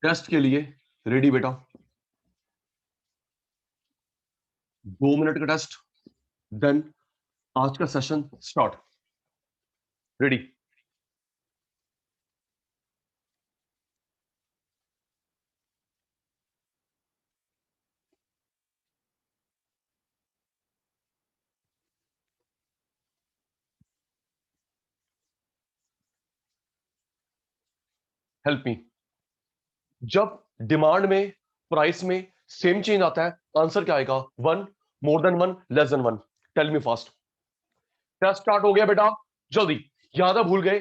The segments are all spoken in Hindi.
टेस्ट के लिए रेडी बेटा? 2 मिनट का टेस्ट, देन आज का session start. Ready? Help me. जब डिमांड में प्राइस में सेम चेंज आता है, आंसर क्या आएगा? 1, more than 1, less than 1। Tell me fast. Test start हो गया बेटा, जल्दी। याद है, भूल गए?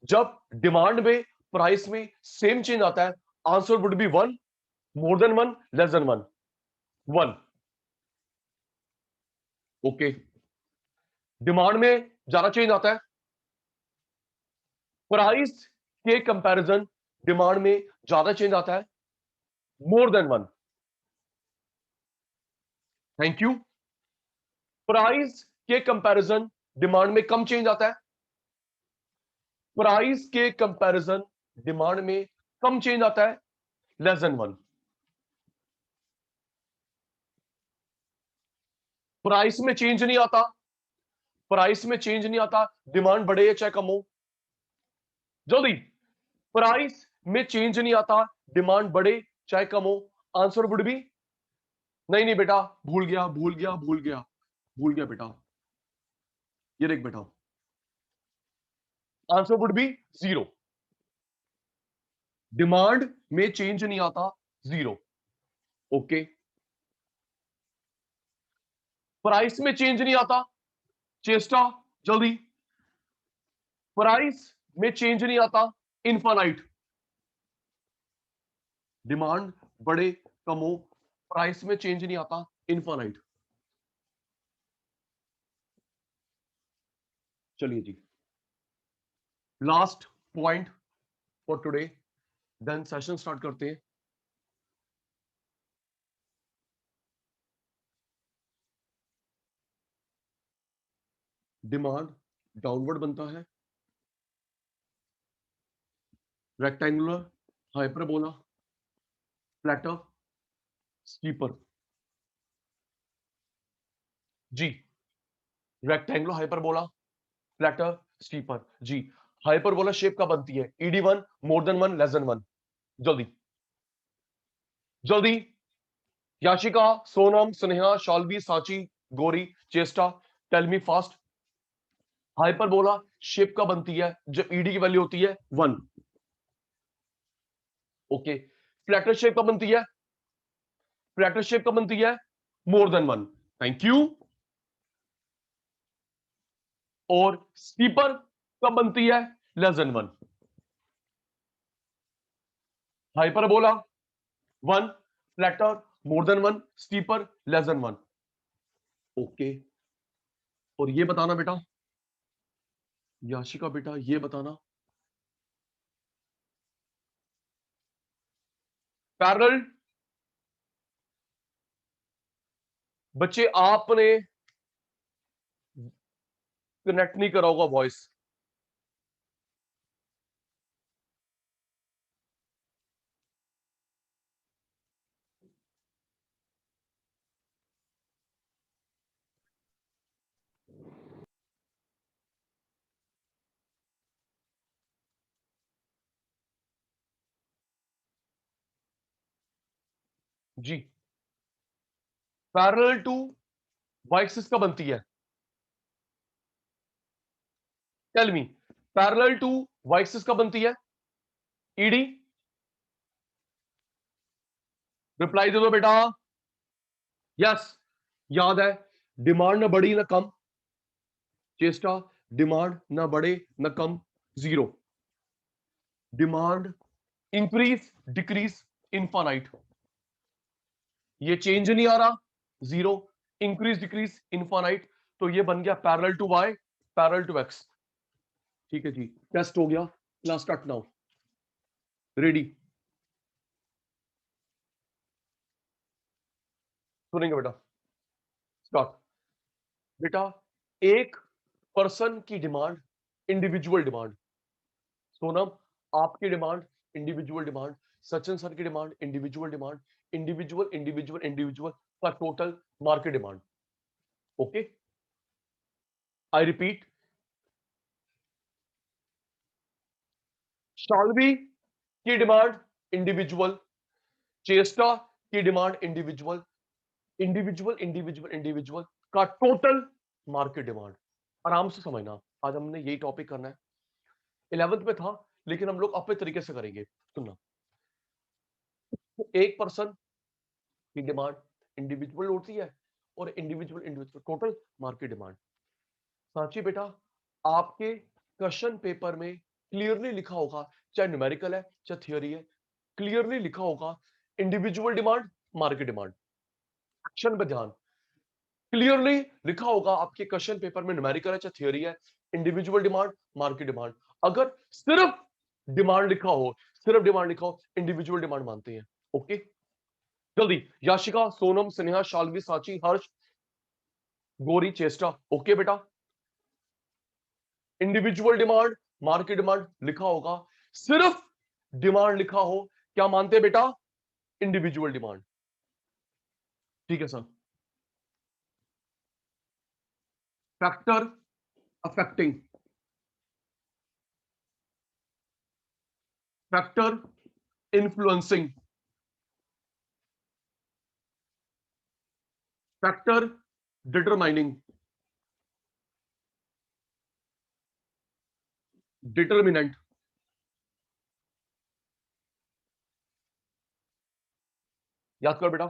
जब डिमांड में प्राइस में सेम चेंज आता है, answer would be 1, more than 1, less than 1। 1। Okay. Demand में ज्यादा चेंज आता है, प्राइस के कंपैरिजन डिमांड में ज्यादा चेंज आता है, more than 1। Thank you. Price के कंपैरिजन डिमांड में कम चेंज आता है, प्राइस के कंपैरिजन डिमांड में कम चेंज आता है, लेस देन 1। प्राइस में चेंज नहीं आता, प्राइस में चेंज नहीं आता, डिमांड बढ़े या चाहे कम हो। जल्दी। प्राइस में चेंज नहीं आता, डिमांड बढ़े चाहे कम हो, आंसर वुड बी। नहीं नहीं बेटा, भूल गया भूल गया भूल गया भूल गया बेटा। ये देख बेटा, आंसर वुड बी 0। डिमांड में चेंज नहीं आता, 0। ओके। प्राइस में चेंज नहीं आता, चेष्टा, जल्दी। प्राइस में चेंज नहीं आता, इनफाइनाइट। डिमांड बढ़े कम हो, प्राइस में चेंज नहीं आता, इनफाइनाइट। चलिए जी, last point for today, then session start करते हैं। डिमांड डाउनवर्ड बनता है, रेक्टेंगुलर, हाइपरबोला, फ्लैटर, स्टीपर। जी, रेक्टेंगुलर, हाइपरबोला, फ्लैटर, स्टीपर। जी, हाइपरबोला शेप का बनती है, ED1, मोर देन 1, लेस देन 1। जल्दी जल्दी। Yashika, Sonam, Sneha, Shalvi, Sachi, Gauri, Cheshta, tell me fast. Hyperbola shape का बनती है जब ईडी की वैल्यू होती है 1। ओके। फ्लैटर शेप का बनती है, फ्लैटर शेप का बनती है मोर देन 1। Thank you. और स्टीपर कब बनती है? Less than 1। Hyperbola 1, flatter more than 1, steeper less than 1। Okay. और ये बताना बेटा, याशिका बेटा, ये बताना, पैरेलल। बच्चे आपने कनेक्ट नहीं करा होगा वॉइस। जी, पैरेलल टू वाई एक्सिस का बनती है? Tell me, parallel to Y axis का बनती है? ईडी, रिप्लाई दे दो बेटा। यस। याद है, डिमांड ना बढ़ी ना कम, चेष्टा, डिमांड ना बढ़े ना कम, 0। डिमांड इंक्रीज डिक्रीज इनफाइनाइट, ये चेंज नहीं आ रहा, 0। इंक्रीज डिक्रीज इनफाइनाइट, तो ये बन गया parallel to Y, parallel to X. ठीक है जी, टेस्ट हो गया। Class start now. रेडी? सुनेंगे बेटा? स्टार्ट। बेटा, एक पर्सन की डिमांड, इंडिविजुअल डिमांड। सोनम, आपकी demand individual demand, Sachin sir की demand individual demand, individual individual individual का total market demand. Okay, I repeat, Shalvi की डिमांड इंडिविजुअल, चेस्टा की demand individual, individual individual individual का टोटल मार्केट डिमांड। आराम से समझना, आज हमने यही टॉपिक करना है। 11th में था, लेकिन हम लोग अपने तरीके से करेंगे। सुनना, एक पर्सन की डिमांड इंडिविजुअल होती है और individual individual total market demand. Sanchi बेटा, आपके क्वेश्चन पेपर में क्लियरली लिखा होगा, चाहे न्यूमेरिकल है चाहे थियोरी है, क्लियरली लिखा होगा individual demand market demand. Action पे ध्यान, क्लियरली लिखा होगा आपके क्वेश्चन पेपर में, न्यूमेरिकल है चाहे थियोरी है, इंडिविजुअल डिमांड मार्केट डिमांड। अगर सिर्फ डिमांड लिखा हो, सिर्फ डिमांड लिखा हो, इंडिविजुअल डिमांड मानते हैं। ओके, जल्दी, याशिका, सोनम, स्नेहा, शाल्वी, सांची, हर्ष, गोरी, चेस्टा। ओके बेटा, इंडिविजुअल डिमांड मार्केट डिमांड लिखा होगा, सिर्फ डिमांड लिखा हो, क्या मानते हैं बेटा? Individual demand. ठीक है sir. Factor affecting, factor influencing, factor determining, determinant. याद कर बेटा,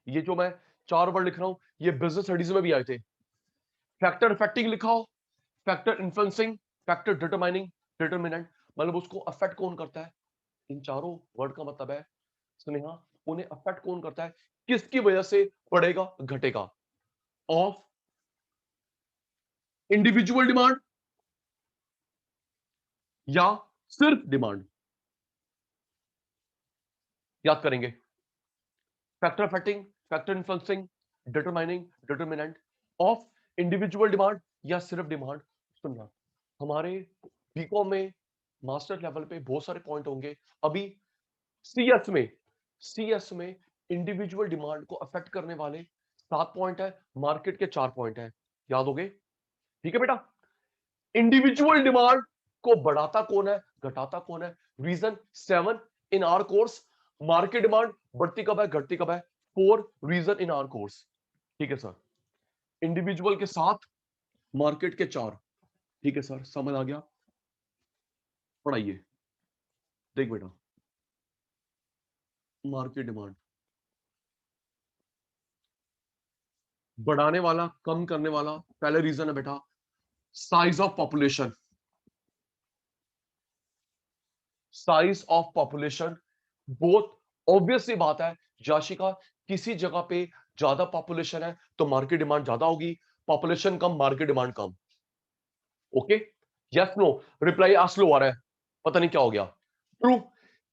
ये जो मैं 4 वर्ड लिख रहा हूं, ये बिजनेस स्टडीज में भी आए थे। फैक्टर अफेक्टिंग लिखा हो, factor influencing, factor determining, determinant, मतलब उसको अफेक्ट कौन करता है। इन चारों वर्ड का मतलब है स्नेहा, उन्हें अफेक्ट कौन करता है, किसकी वजह से बढ़ेगा घटेगा। ऑफ इंडिविजुअल डिमांड या सिर्फ डिमांड। याद करेंगे, factor affecting, factor influencing, determining, determinant of individual demand या सिर्फ डिमांड। सुनना, हमारे बीकॉम में मास्टर लेवल पे बहुत सारे पॉइंट होंगे। अभी सीएस में, सीएस में इंडिविजुअल डिमांड को अफेक्ट करने वाले 7 पॉइंट है, मार्केट के 4 पॉइंट है। याद हो गए? ठीक है बेटा, इंडिविजुअल डिमांड को बढ़ाता कौन है, घटाता कौन है? Reason 7 in our course. Market demand बढ़ती कब है, घटती कब है? 4 रीजन इन आवर कोर्स। ठीक है सर, इंडिविजुअल के 7, मार्केट के 4। ठीक है सर, समझ आ गया? पढ़ाइए। देख बेटा, मार्केट डिमांड बढ़ाने वाला, कम करने वाला पहले रीजन है बेटा, size of population. Size of population, बहुत ऑब्वियस सी बात है जाशिका, किसी जगह पे ज्यादा पॉपुलेशन है तो मार्केट डिमांड ज्यादा होगी, पॉपुलेशन कम मार्केट डिमांड कम। ओके, यस नो, रिप्लाई आज स्लो आ रहा है, पता नहीं क्या हो गया। ट्रू,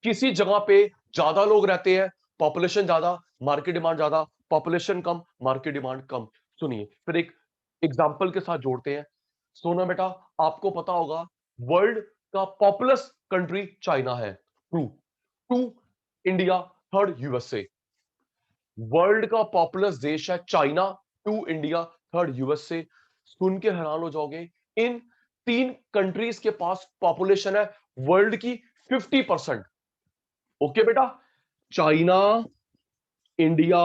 किसी जगह पे ज्यादा लोग रहते हैं, पॉपुलेशन ज्यादा, मार्केट डिमांड ज्यादा, पॉपुलेशन कम, मार्केट डिमांड कम। सुनिए फिर एक एग्जांपल के साथ जोड़ते हैं। सोना बेटा, आपको पता होगा वर्ल्ड का पॉपुलस कंट्री चाइना है। True, two India, third USA. World का पॉपुलस देश है China, two India, third USA. सुन के हैरान हो जाओगे, इन 3 कंट्रीज के पास पॉपुलेशन है वर्ल्ड की 50%। ओके बेटा, चाइना, इंडिया,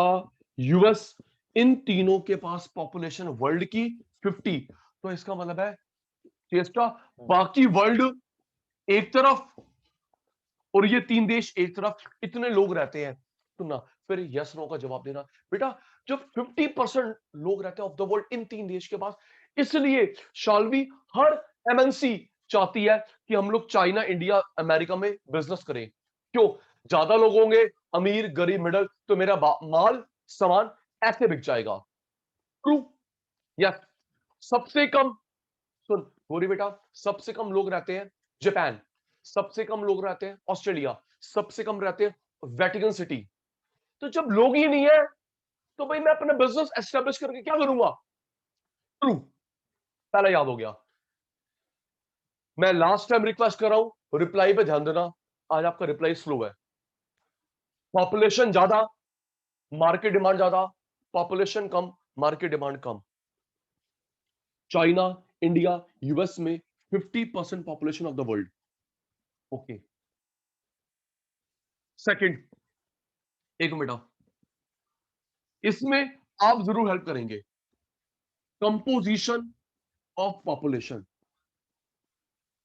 यूएस, इन तीनों के पास पॉपुलेशन वर्ल्ड की 50। तो इसका मतलब है चेस्टा, बाकी वर्ल्ड एक तरफ और ये 3 देश एक तरफ, इतने लोग रहते हैं। सुनना, फिर यस नो का जवाब देना बेटा। जब 50% लोग रहते हैं ऑफ द वर्ल्ड इन 3 देश के पास, इसलिए शाल्वी हर एमएनसी चाहती है कि हम लोग चाइना, इंडिया, अमेरिका में बिजनेस करें। क्यों? ज्यादा लोग होंगे, अमीर, गरीब, मिडल, तो मेरा माल, सामान ऐसे बिक जाएगा। True, yes. सबसे कम, सुन गोरी बेटा, सबसे कम लोग रहते हैं जापान, सबसे कम लोग रहते हैं ऑस्ट्रेलिया, सबसे कम रहते हैं वेटिकन सिटी। तो जब लोग ही नहीं है तो भाई मैं अपना बिजनेस एस्टेब्लिश करके क्या करूंगा? ट्रू, पहले याद हो गया। मैं लास्ट टाइम रिक्वेस्ट कर रहा हूं, रिप्लाई पे ध्यान देना। आज आपका रिप्लाई स्लो है। पॉपुलेशन ज्यादा, मार्केट डिमांड ज्यादा, पॉपुलेशन कम, मार्केट डिमांड कम। चाइना, इंडिया, यूएस में 50% population of the world. Okay, second, एक मिनट, इसमें आप जरूर हेल्प करेंगे। Composition of population,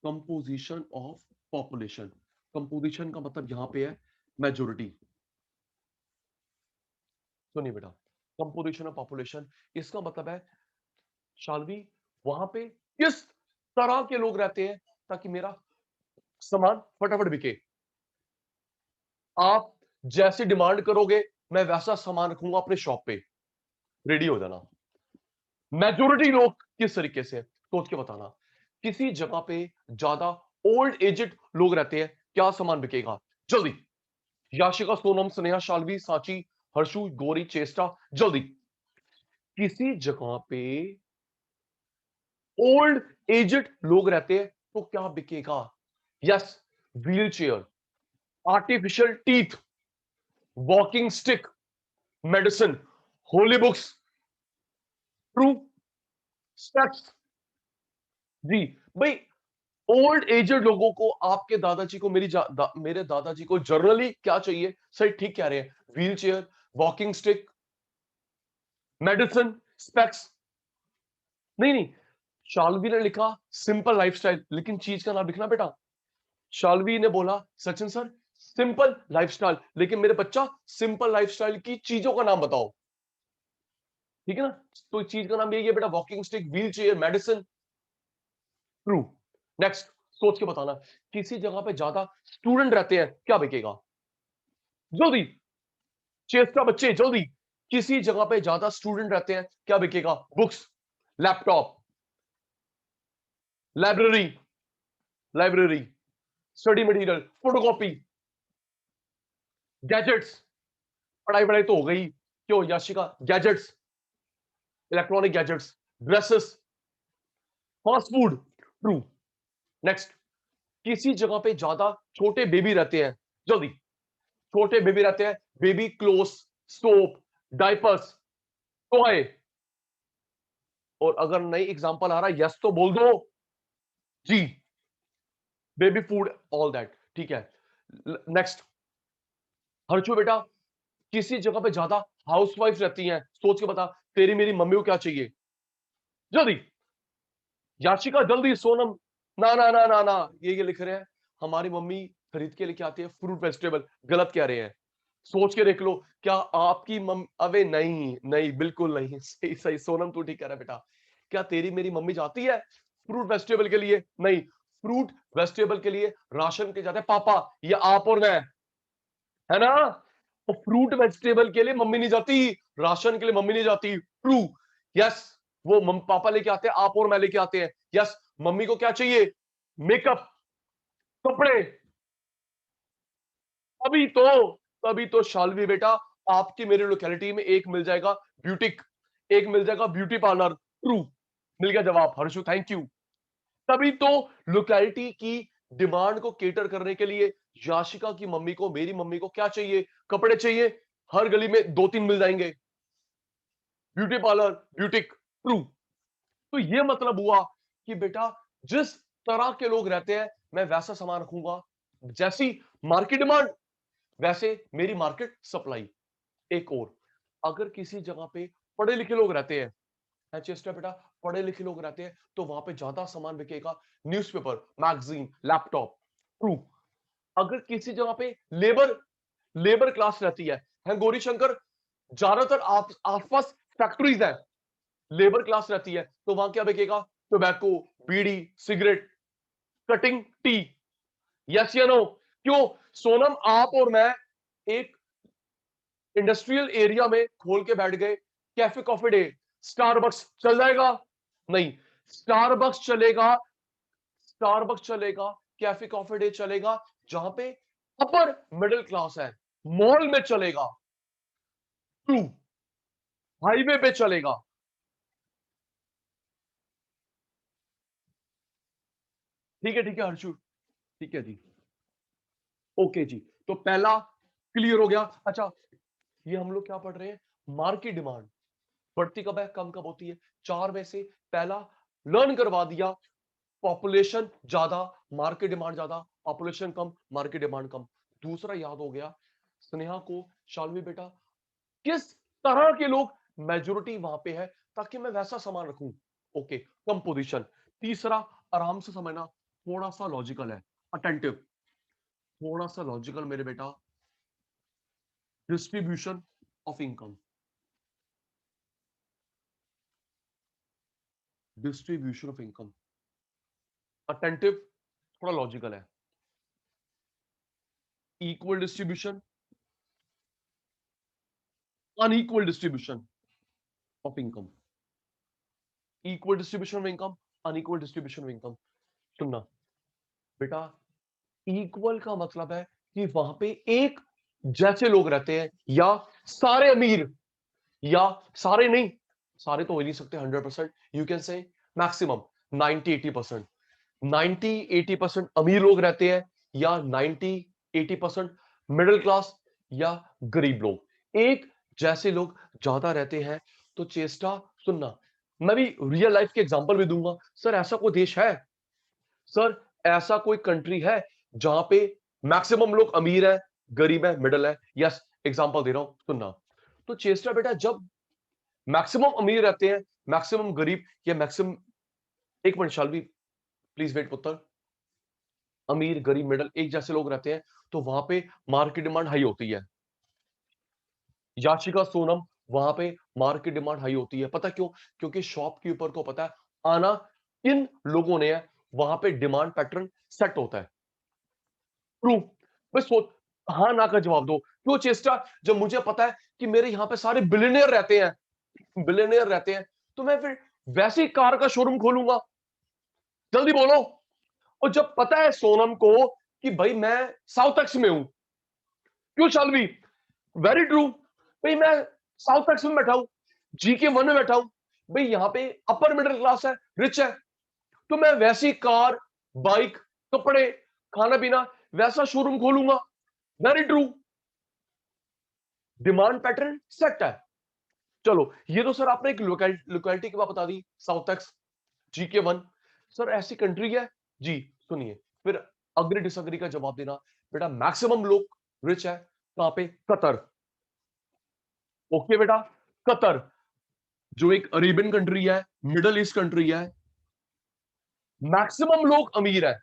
composition of population, composition का मतलब यहां पे है मेजोरिटी। सुनिए बेटा, कंपोजिशन ऑफ पॉपुलेशन, इसका मतलब है शालवी वहां पे किस तरह के लोग रहते हैं ताकि मेरा सामान फटाफट बिके। आप जैसी डिमांड करोगे मैं वैसा सामान रखूंगा अपने शॉप पे, रेडी हो जाना। मेजोरिटी लोग किस तरीके से सोच के बताना। किसी जगह पे ज्यादा ओल्ड एजेड लोग रहते हैं, क्या सामान बिकेगा जल्दी? याशिका, सोनम, स्नेहा, शालवी, सांची, हर्षु, गौरी, चेष्टा, जल्दी। किसी जगह पे ओल्ड एजेड लोग रहते हैं तो क्या बिकेगा? Yes, wheel chair, artificial teeth, walking stick, medicine, holy books, true steps. जी भाई, ओल्ड एजेड लोगों को, आपके दादाजी को, मेरे दादाजी को जनरली क्या चाहिए? सही ठीक कह रहे हैं, wheel chair, walking stick, medicine, specs. नहीं नहीं, शालवी ने लिखा सिंपल लाइफस्टाइल, लेकिन चीज का नाम लिखना बेटा। शालवी ने बोला सचिन सर सिंपल लाइफस्टाइल, लेकिन मेरे बच्चा सिंपल लाइफस्टाइल की चीजों का नाम बताओ। ठीक है ना? तो चीज का नाम यही है बेटा, walking stick, wheel chair, medicine, true. Next, सोच के बताना। किसी जगह पे ज्यादा स्टूडेंट रहते हैं, क्या बिकेगा जल्दी? चेस्टा बच्चे जल्दी। किसी जगह पे ज्यादा स्टूडेंट रहते हैं, क्या बिकेगा? Books, laptop, library, library, study material, photocopy, gadgets. पढ़ाई पढ़ाई तो हो गई, क्यों Yashika? Gadgets, electronic gadgets, dresses, fast food, true. Next, किसी जगह पे ज्यादा छोटे बेबी रहते हैं, जल्दी। छोटे बेबी रहते हैं, baby cloth, soap, diapers, toy. और अगर नई एग्जांपल आ रहा है यस तो बोल दो जी। बेबी फूड, ऑल दैट, ठीक है। नेक्स्ट, हर्षु बेटा, किसी जगह पे ज्यादा हाउसवाइफ रहती हैं, सोच के बता। तेरी मेरी मम्मी को क्या चाहिए जल्दी? याशिका जल्दी, सोनम, ना ना ना ना ना, ये लिख रहे हैं हमारी मम्मी खरीद के लेके आती है फ्रूट वेजिटेबल, गलत कह रहे हैं। सोच के देख लो, क्या आपकी मम्मी? अबे नहीं नहीं, बिल्कुल नहीं। सही सही सोनम, तू ठीक कह रहा है बेटा। क्या तेरी मेरी मम्मी जाती है फ्रूट वेजिटेबल के लिए? नहीं, फ्रूट वेजिटेबल के लिए राशन के जाते हैं पापा, ये आप और मैं, है ना? तो फ्रूट वेजिटेबल के लिए मम्मी नहीं जाती, राशन के लिए मम्मी नहीं जाती, ट्रू। यस, वो पापा लेके आते हैं, आप और मैं लेके आते हैं। यस, मम्मी को क्या चाहिए? मेकअप, कपड़े। तभी तो, तभी तो शालवी बेटा, आपकी मेरी लोकेलिटी में एक मिल जाएगा ब्यूटिक, एक मिल जाएगा ब्यूटी पार्लर, ट्रू। मिल गया जवाब हर्षु, थैंक यू। तभी तो लोकेलिटी की डिमांड को केटर करने के लिए याशिका की मम्मी को, मेरी मम्मी को क्या चाहिए? कपड़े चाहिए, हर गली में दो तीन मिल जाएंगे, ब्यूटी पार्लर, ब्यूटिक, ट्रू। तो ये मतलब हुआ कि बेटा, जिस तरह के लोग रहते हैं मैं वैसा सामान रखूंगा, जैसी मार्केट डिमांड वैसे मेरी मार्केट सप्लाई। एक और, अगर किसी जगह पे पढ़े लिखे लोग रहते हैं, चेस्टा बेटा, पढ़े लिखे लोग रहते हैं तो वहां पे ज्यादा सामान बिकेगा, न्यूज़पेपर, मैगजीन, लैपटॉप, ट्रू। अगर किसी जगह पे लेबर लेबर क्लास रहती है गौरी शंकर, ज्यादातर आसपास फैक्ट्रीज है, लेबर क्लास रहती है तो वहां क्या बिकेगा? टोबैको, बीड़ी, सिगरेट, कटिंग, टी। यस या नो? क्यों सोनम, आप और मैं एक इंडस्ट्रियल एरिया में खोल के बैठ गए, कैफे कॉफी डे, स्टारबक्स चल जाएगा? नहीं, स्टारबक्स चलेगा, स्टारबक्स चलेगा, कैफे कॉफी डे चलेगा जहां पे अपर मिडिल क्लास है, मॉल में चलेगा, ट्रू। हाईवे पे चलेगा। ठीक है हर्षु, ठीक है जी। ओके जी, तो पहला क्लियर हो गया। अच्छा, ये हम लोग क्या पढ़ रहे हैं? मार्केट डिमांड बढ़ती कब है, कम कब होती है? चार में से पहला लर्न करवा दिया, पॉपुलेशन ज्यादा, मार्केट डिमांड ज्यादा, पॉपुलेशन कम, मार्केट डिमांड कम। दूसरा याद हो गया स्नेहा को, शालवी बेटा, किस तरह के लोग मेजोरिटी वहां पे है ताकि मैं वैसा सामान रखूं। Okay, composition. तीसरा, आराम से समझना, थोड़ा सा लॉजिकल है, अटेंटिव, थोड़ा सा लॉजिकल मेरे बेटा। Distribution of income, distribution of income, attentive, थोड़ा लॉजिकल है। Equal distribution, unequal distribution of income, equal distribution of income, unequal distribution of income. सुनना बेटा, इक्वल का मतलब है कि वहां पे एक जैसे लोग रहते हैं, या सारे अमीर, या सारे नहीं, सारे तो हो ही नहीं सकते 100%, यू कैन से मैक्सिमम 90-80%, 90-80% अमीर लोग रहते हैं, या 90-80% मिडिल क्लास या गरीब लोग, एक जैसे लोग ज्यादा रहते हैं। तो चेष्टा सुनना, मैं भी रियल लाइफ के एग्जांपल भी दूंगा। सर ऐसा कोई देश है, सर ऐसा कोई कंट्री है जहां पे मैक्सिमम लोग अमीर है, गरीब है, मिडिल है? यस, एग्जांपल दे रहा हूं, सुनना। तो चेष्टा बेटा, जब मैक्सिमम अमीर रहते हैं, मैक्सिमम गरीब, या मैक्सिमम, एक मिनट शालवी प्लीज वेट पुत्र, अमीर गरीब मिडिल एक जैसे लोग रहते हैं, तो वहां पे मार्केट डिमांड हाई होती है। याशिका सोनम, वहां पे मार्केट डिमांड हाई होती है, पता क्यों? क्योंकि शॉपकीपर को पता है आना किन लोगों ने है, वहां पे डिमांड पैटर्न सेट होता है। ट्रू। मैं सोच, हाँ ना का जवाब दो। क्यों चेष्टा? जब मुझे पता है कि मेरे यहाँ पे सारे बिलियनियर रहते हैं, बिलियनियर रहते हैं, तो मैं फिर वैसी कार का शोरूम खोलूंगा। जल्दी बोलो। और जब पता है सोनम को कि भाई मैं साउथ एक्स में हूं, क्यों शालवी? Very true. भाई मैं साउथ एक्स में बैठा हूं, जीके 1 में बैठा हूं, भाई यहाँ पे अपर मिडिल क्लास है, रिच है, तो मैं वैसी कार, बाइक, कपड़े, खाना पीना, वैसा शोरूम खोलूंगा। Very true. Demand pattern set है। चलो, ये तो सर आपने एक लोकेलिटी की बात बता दी, साउथ एक्स, जीके 1। सर ऐसी कंट्री है जी, सुनिए, फिर अग्री डिसअग्री का जवाब देना। बेटा मैक्सिमम लोग रिच है कहां पे? कतर। ओके बेटा, कतर जो एक अरेबियन कंट्री है, मिडल ईस्ट कंट्री है, मैक्सिमम लोग अमीर है,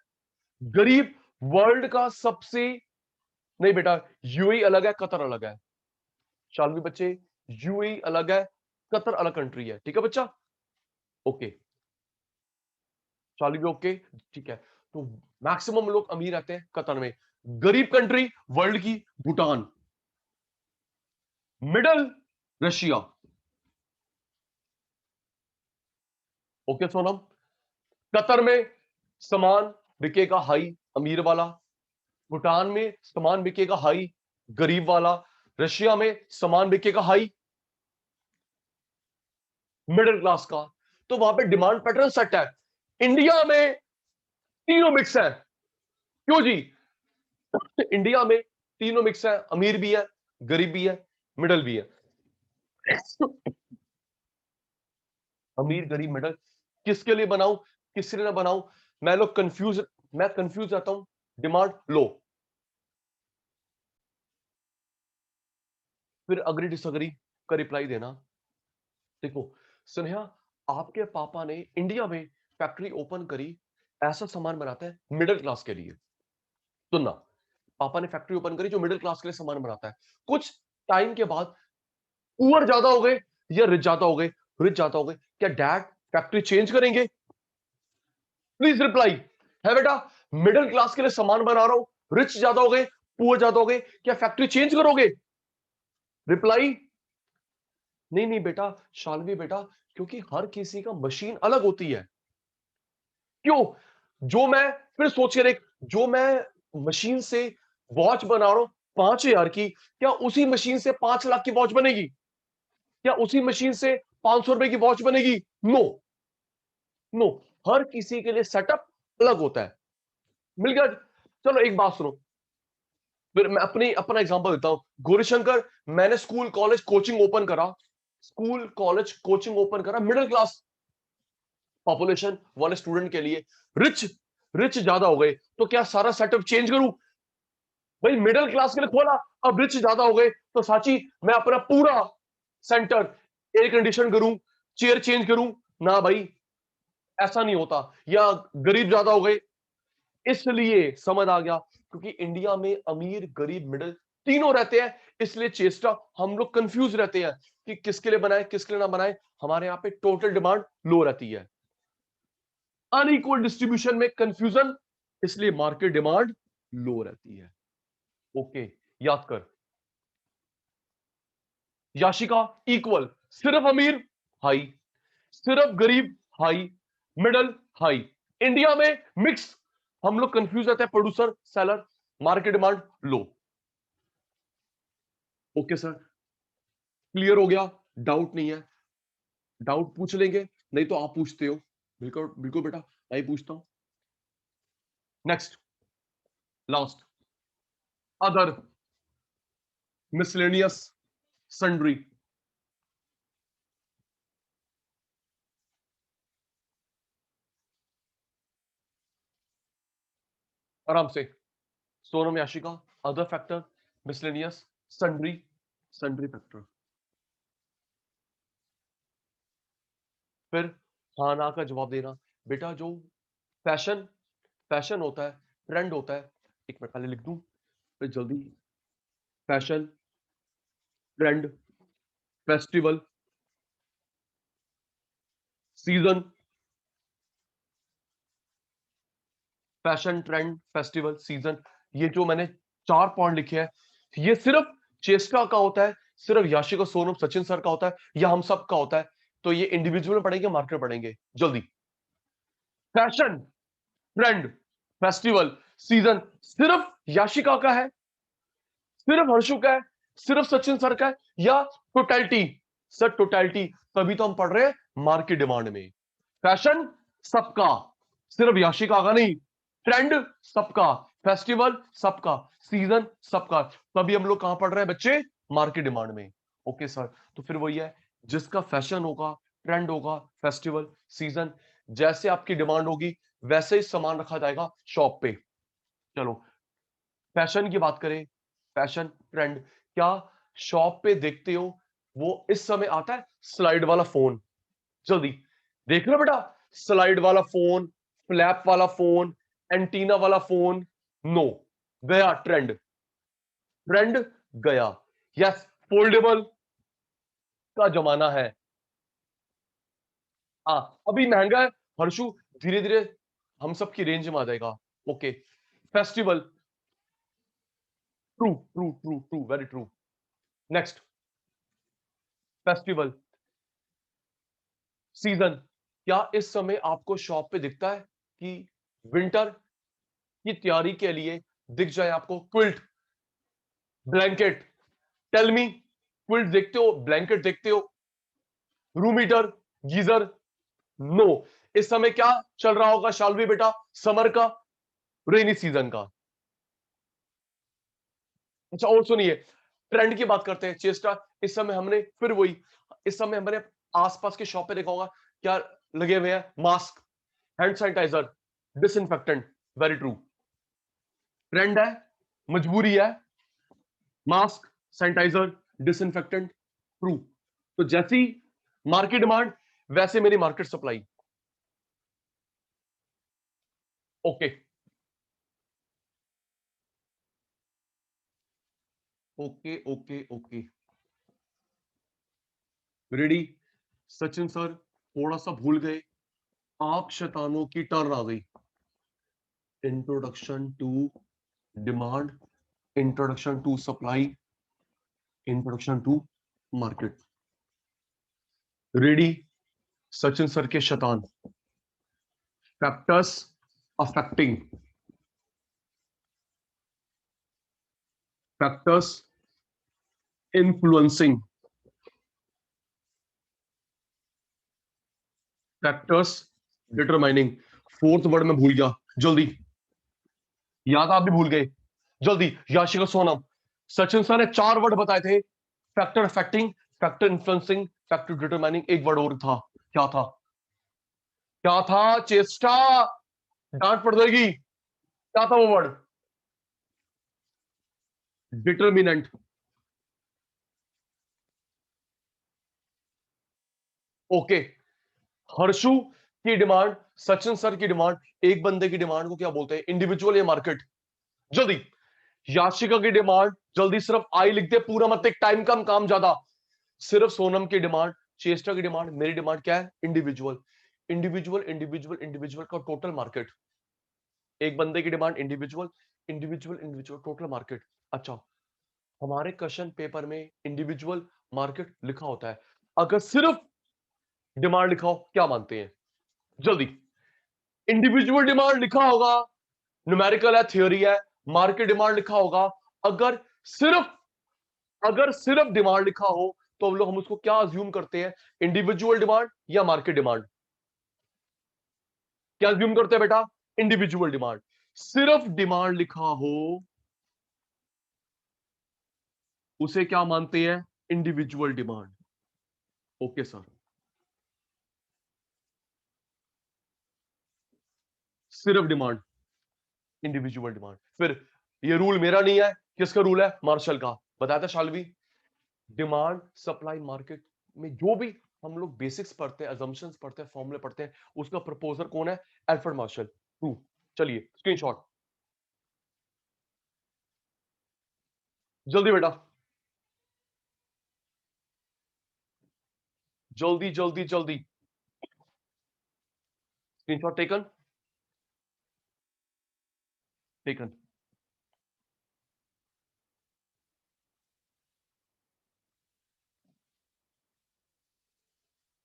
गरीब वर्ल्ड का सबसे, नहीं बेटा, यूएई अलग है, कतर अलग है। शालवी बच्चे, यूएई अलग है, कतर अलग कंट्री है, ठीक है बच्चा? ओके, शालवी ओके, ठीक है। तो मैक्सिमम लोग अमीर रहते हैं कतर में, गरीब कंट्री वर्ल्ड की Bhutan, middle Russia. Okay Sonam, Qatar में सामान बिकेगा हाई, अमीर वाला, भूटान में सामान बिकेगा हाई, गरीब वाला, रशिया में सामान बिकेगा हाई, मिडिल क्लास का। तो वहां पे डिमांड पैटर्न सेट है। इंडिया में तीनों मिक्स है, क्यों जी? इंडिया में तीनों मिक्स है, अमीर भी है, गरीब भी है, मिडिल भी है। अमीर गरीब मिडिल, किसके लिए बनाऊं, किसके लिए ना बनाऊं? मैं कंफ्यूज रहता हूं। डिमांड लो, फिर अग्री डिसअग्री का रिप्लाई देना। देखो स्नेहा, आपके पापा ने इंडिया में फैक्ट्री ओपन करी, ऐसा सामान बनाता है मिडिल क्लास के लिए। सुनना, पापा ने फैक्ट्री ओपन करी जो मिडिल क्लास के लिए सामान बनाता है। कुछ टाइम के बाद पुअर ज्यादा हो गए या रिच ज्यादा हो गए? रिच ज्यादा हो गए, क्या डैड फैक्ट्री चेंज करेंगे? Please reply. है बेटा, मिडिल क्लास के लिए सामान बना रहा हूं, रिच ज्यादा हो गए, पुअर ज्यादा हो गए, क्या फैक्ट्री चेंज करोगे? रिप्लाई। नहीं नहीं बेटा, शालवी बेटा, क्योंकि हर किसी का मशीन अलग होती है। क्यों? जो मैं, फिर सोच कर एक, जो मैं मशीन से वॉच बना रहा हूं 5,000 की, क्या उसी मशीन से 5 लाख की वॉच बनेगी? क्या उसी मशीन से 500 रुपए की वॉच बनेगी? No, no. हर किसी के लिए सेटअप अलग होता है। मिल गया? चलो एक बात सुनो, फिर मैं अपना एग्जांपल देता हूं। गौरीशंकर, मैंने स्कूल कॉलेज कोचिंग ओपन करा, स्कूल कॉलेज कोचिंग ओपन करा मिडिल क्लास पॉपुलेशन वाले स्टूडेंट के लिए। रिच रिच ज्यादा हो गए तो क्या सारा सेटअप चेंज करूं? भाई मिडिल क्लास के लिए खोला, अब रिच ज्यादा हो गए तो साची मैं अपना पूरा सेंटर एयर कंडीशन करूं, चेयर चेंज करूं? ना भाई, ऐसा नहीं होता। या गरीब ज्यादा हो गए, इसलिए समझ आ गया, क्योंकि इंडिया में अमीर गरीब मिडिल तीनों रहते हैं, इसलिए चेस्टा हम लोग कंफ्यूज रहते हैं कि किसके लिए बनाए किसके लिए ना बनाए। हमारे यहाँ पे टोटल डिमांड लो रहती है, अनइक्वल डिस्ट्रीब्यूशन में कंफ्यूजन, इसलिए मार्केट डिमांड लो रहती है। ओके, याद कर, याशिका इक्वल, सिर्फ अमीर हाई, सिर्फ गरीब हाई, मिडल हाई। इंडिया में मिक्स, हम लोग कंफ्यूज रहते हैं, प्रोड्यूसर सेलर, मार्केट डिमांड लो। ओके सर, क्लियर हो गया? डाउट नहीं है? डाउट पूछ लेंगे, नहीं तो आप पूछते हो। बिल्कुल बिल्कुल बेटा, मैं ही पूछता हूं। Next, last, other, miscellaneous, sundry. आराम से, Sonam Yashika, other factor, miscellaneous, sundry, sundry factor. फिर हाँ ना का जवाब देना। बेटा जो फैशन, फैशन होता है, ट्रेंड होता है, एक मिनट पहले लिख दूं फिर जल्दी। Fashion, trend, festival, season, fashion trend festival season, ये जो मैंने 4 पॉइंट लिखे हैं, ये सिर्फ चेस्टा का होता है, सिर्फ याशिका सोनम सचिन सर का होता है, या हम सब का होता है? तो ये इंडिविजुअल पढ़ेंगे, मार्केट पढ़ेंगे जल्दी। फैशन, ट्रेंड, फेस्टिवल, सीजन सिर्फ याशिका का है, सिर्फ हर्षु का है, सिर्फ सचिन सर का है, या टोटलिटी? सर टोटलिटी, तभी तो हम पढ़ रहे हैं मार्केट डिमांड में। फैशन सबका, सिर्फ याशिका का नहीं। ट्रेंड सबका, फेस्टिवल सबका, सीजन सबका, तभी हम लोग कहां पढ़ रहे हैं बच्चे? मार्केट डिमांड में। ओके सर, तो फिर वही है, जिसका फैशन होगा, ट्रेंड होगा, फेस्टिवल, सीजन, जैसे आपकी डिमांड होगी वैसे ही सामान रखा जाएगा शॉप पे। चलो, फैशन की बात करें, फैशन ट्रेंड, क्या शॉप पे देखते हो वो इस समय आता है स्लाइड वाला फोन? जल्दी देख लो बेटा, स्लाइड वाला फोन, फ्लैप वाला फोन, एंटीना वाला फोन, नो, गया ट्रेंड, ट्रेंड गया। यस, फोल्डेबल का जमाना है। हाँ, अभी महंगा है हर्षु, धीरे धीरे हम सबकी रेंज में आ जाएगा। Okay, festival, true true true true, very true. Next, festival, season, क्या इस समय आपको शॉप पे दिखता है कि विंटर की तैयारी के लिए दिख जाए आपको quilt, blanket? Tell me, quilt देखते हो, ब्लैंकेट देखते हो, रूम हीटर, गीजर? नो। इस समय क्या चल रहा होगा शालवी बेटा? समर का, रेनी सीजन का। अच्छा और सुनिए, ट्रेंड की बात करते हैं, चेस्टा, इस समय हमने फिर वही, इस समय हमने आसपास के शॉप पे देखा होगा क्या लगे हुए हैं? Mask, hand sanitiser, disinfectant, very true. Trend है, मजबूरी है, मास्क, सैनिटाइजर, डिसइंफेक्टेंट, ट्रू। तो जैसी मार्केट डिमांड वैसे मेरी market supply. Okay, okay okay okay, ready? Sachin sir थोड़ा सा भूल गए, आप शैतानों की टर्न आ गई। Introduction to demand, introduction to supply, introduction to market. Ready? Sachin sir के शैतान। Factors affecting, factors influencing, factors determining. Fourth word में भूल गया, जल्दी, याद आप भी भूल गए। जल्दी, याशिका सोनम। सचिन सर ने 4 वर्ड बताए थे, factor affecting, factor influencing, factor determining, एक वर्ड और था, क्या था? क्या था? चेष्टा, डांट पड़ जाएगी। क्या था वो वर्ड? डिटर्मिनेंट। ओके। हर्षु की डिमांड, सचिन सर की डिमांड, एक बंदे की डिमांड को क्या बोलते हैं? इंडिविजुअल या मार्केट? जल्दी। याशिका की डिमांड, जल्दी सिर्फ आई लिख दे, पूरा मत, एक टाइम कम काम ज्यादा। सिर्फ सोनम की डिमांड, चेष्टा की डिमांड, मेरी डिमांड क्या है? इंडिविजुअल। इंडिविजुअल इंडिविजुअल इंडिविजुअल का टोटल मार्केट। एक बंदे की demand individual, individual individual total market. अच्छा, हमारे क्वेश्चन पेपर में इंडिविजुअल मार्केट लिखा होता है, अगर सिर्फ डिमांड लिखा हो क्या मानते हैं? जल्दी। इंडिविजुअल डिमांड लिखा होगा, न्यूमेरिकल है, थ्योरी है। मार्केट डिमांड लिखा होगा, अगर सिर्फ अगर सिर्फ डिमांड लिखा हो तो हम उसको क्या अज्यूम करते हैं? इंडिविजुअल डिमांड या मार्केट डिमांड? क्या अज्यूम करते हैं बेटा? Individual demand. सिर्फ डिमांड लिखा हो उसे क्या मानते हैं? Individual demand. Okay sir. सिर्फ डिमांड, इंडिविजुअल डिमांड। फिर ये रूल मेरा नहीं है, किसका रूल है? मार्शल का। बताया था शालवी। डिमांड सप्लाई मार्केट में जो भी हम लोग बेसिक्स पढ़ते हैं, अजम्पशंस पढ़ते हैं, फॉर्मूले पढ़ते हैं, उसका प्रपोजर कौन है? Alfred Marshall. टू। चलिए स्क्रीनशॉट, जल्दी बेटा, जल्दी जल्दी जल्दी। Screenshot taken, taken.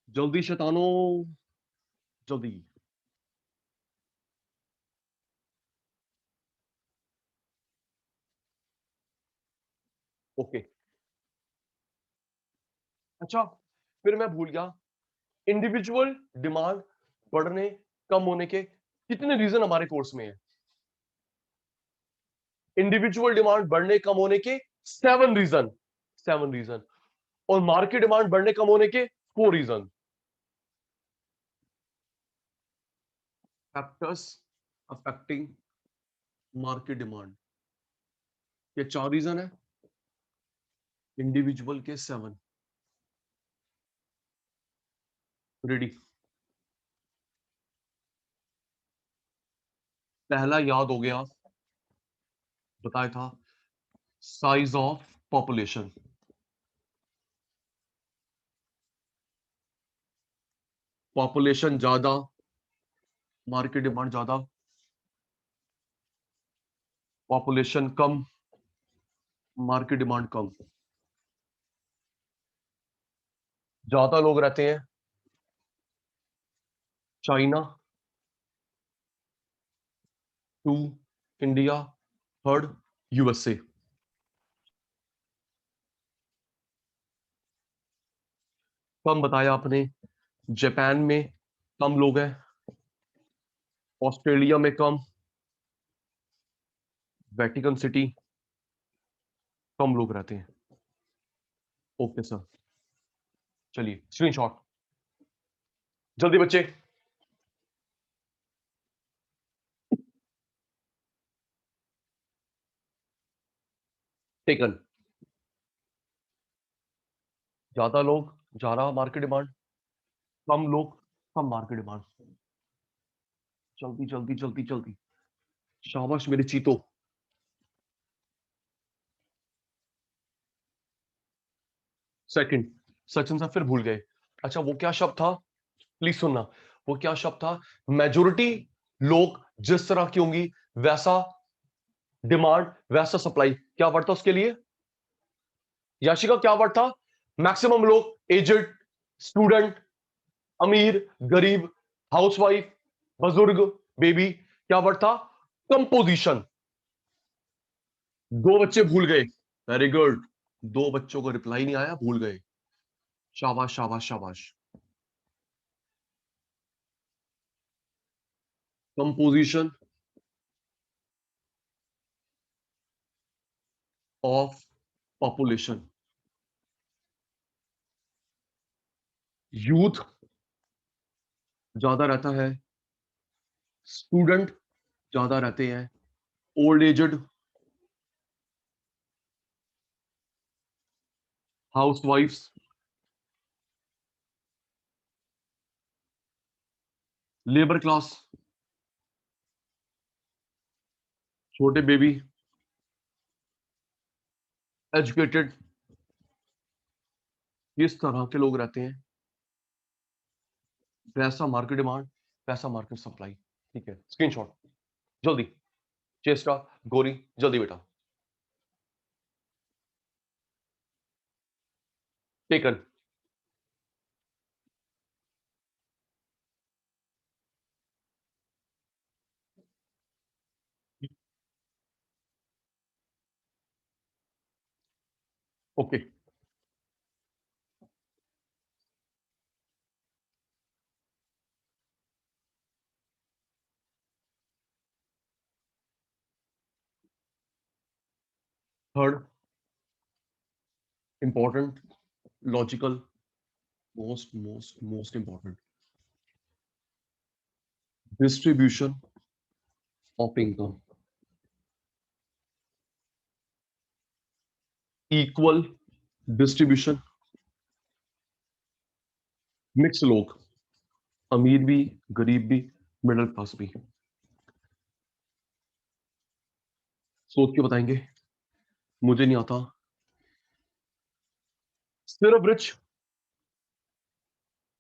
जल्दी शैतानो, जल्दी। ओके। अच्छा, फिर मैं भूल गया, इंडिविजुअल डिमांड बढ़ने कम होने के कितने रीजन हमारे कोर्स में है? इंडिविजुअल डिमांड बढ़ने कम होने के 7 रीजन, 7 रीजन। और मार्केट डिमांड बढ़ने कम होने के 4 reason. Factors affecting market demand, ये 4 रीजन है, इंडिविजुअल के 7। रेडी? पहला याद हो गया, बताया था, साइज ऑफ पॉपुलेशन। पॉपुलेशन ज्यादा, मार्केट डिमांड ज्यादा। पॉपुलेशन कम, मार्केट डिमांड कम। ज्यादा लोग रहते हैं चाइना, 2 इंडिया, 3 यूएसए। कम बताया आपने, जापान में कम लोग हैं, ऑस्ट्रेलिया में कम, वेटिकन सिटी कम लोग रहते हैं। Okay sir. चलिए स्क्रीनशॉट, जल्दी बच्चे। टेकन। ज्यादा लोग, ज्यादा मार्केट डिमांड, कम लोग, कम मार्केट डिमांड। जल्दी जल्दी जल्दी जल्दी। शाबाश मेरे चीतो। सेकंड, सचिन साहब फिर भूल गए। अच्छा वो क्या शब्द था, प्लीज सुनना। वो क्या शब्द था? मेजोरिटी लोग जिस तरह की होंगी वैसा डिमांड, वैसा सप्लाई। क्या वर्ड था उसके लिए? याशिका क्या वर्ड था? मैक्सिमम लोग, एजेड, स्टूडेंट, अमीर, गरीब, हाउसवाइफ, बुजुर्ग, बेबी। क्या वर्ड था? कंपोजिशन। 2 बच्चे भूल गए, वेरी गुड। 2 बच्चों को रिप्लाई नहीं आया, भूल गए। शाबाश शाबाश शाबाश। Composition, of population. यूथ ज्यादा रहता है, स्टूडेंट ज्यादा रहते हैं, ओल्ड एजड, हाउसवाइफ्स, लेबर क्लास, छोटे बेबी, एजुकेटेड, इस तरह के लोग रहते हैं। पैसा मार्केट डिमांड, पैसा मार्केट सप्लाई। ठीक है, स्क्रीनशॉट जल्दी। चेस्टा, गोरी, जल्दी बेटा। Taken. Okay. Third important, logical, most important, distribution of income, equal distribution, mix लोग, अमीर भी, गरीब भी, मिडिल क्लास भी। सोच के बताएंगे, मुझे नहीं आता। सिर्फ रिच,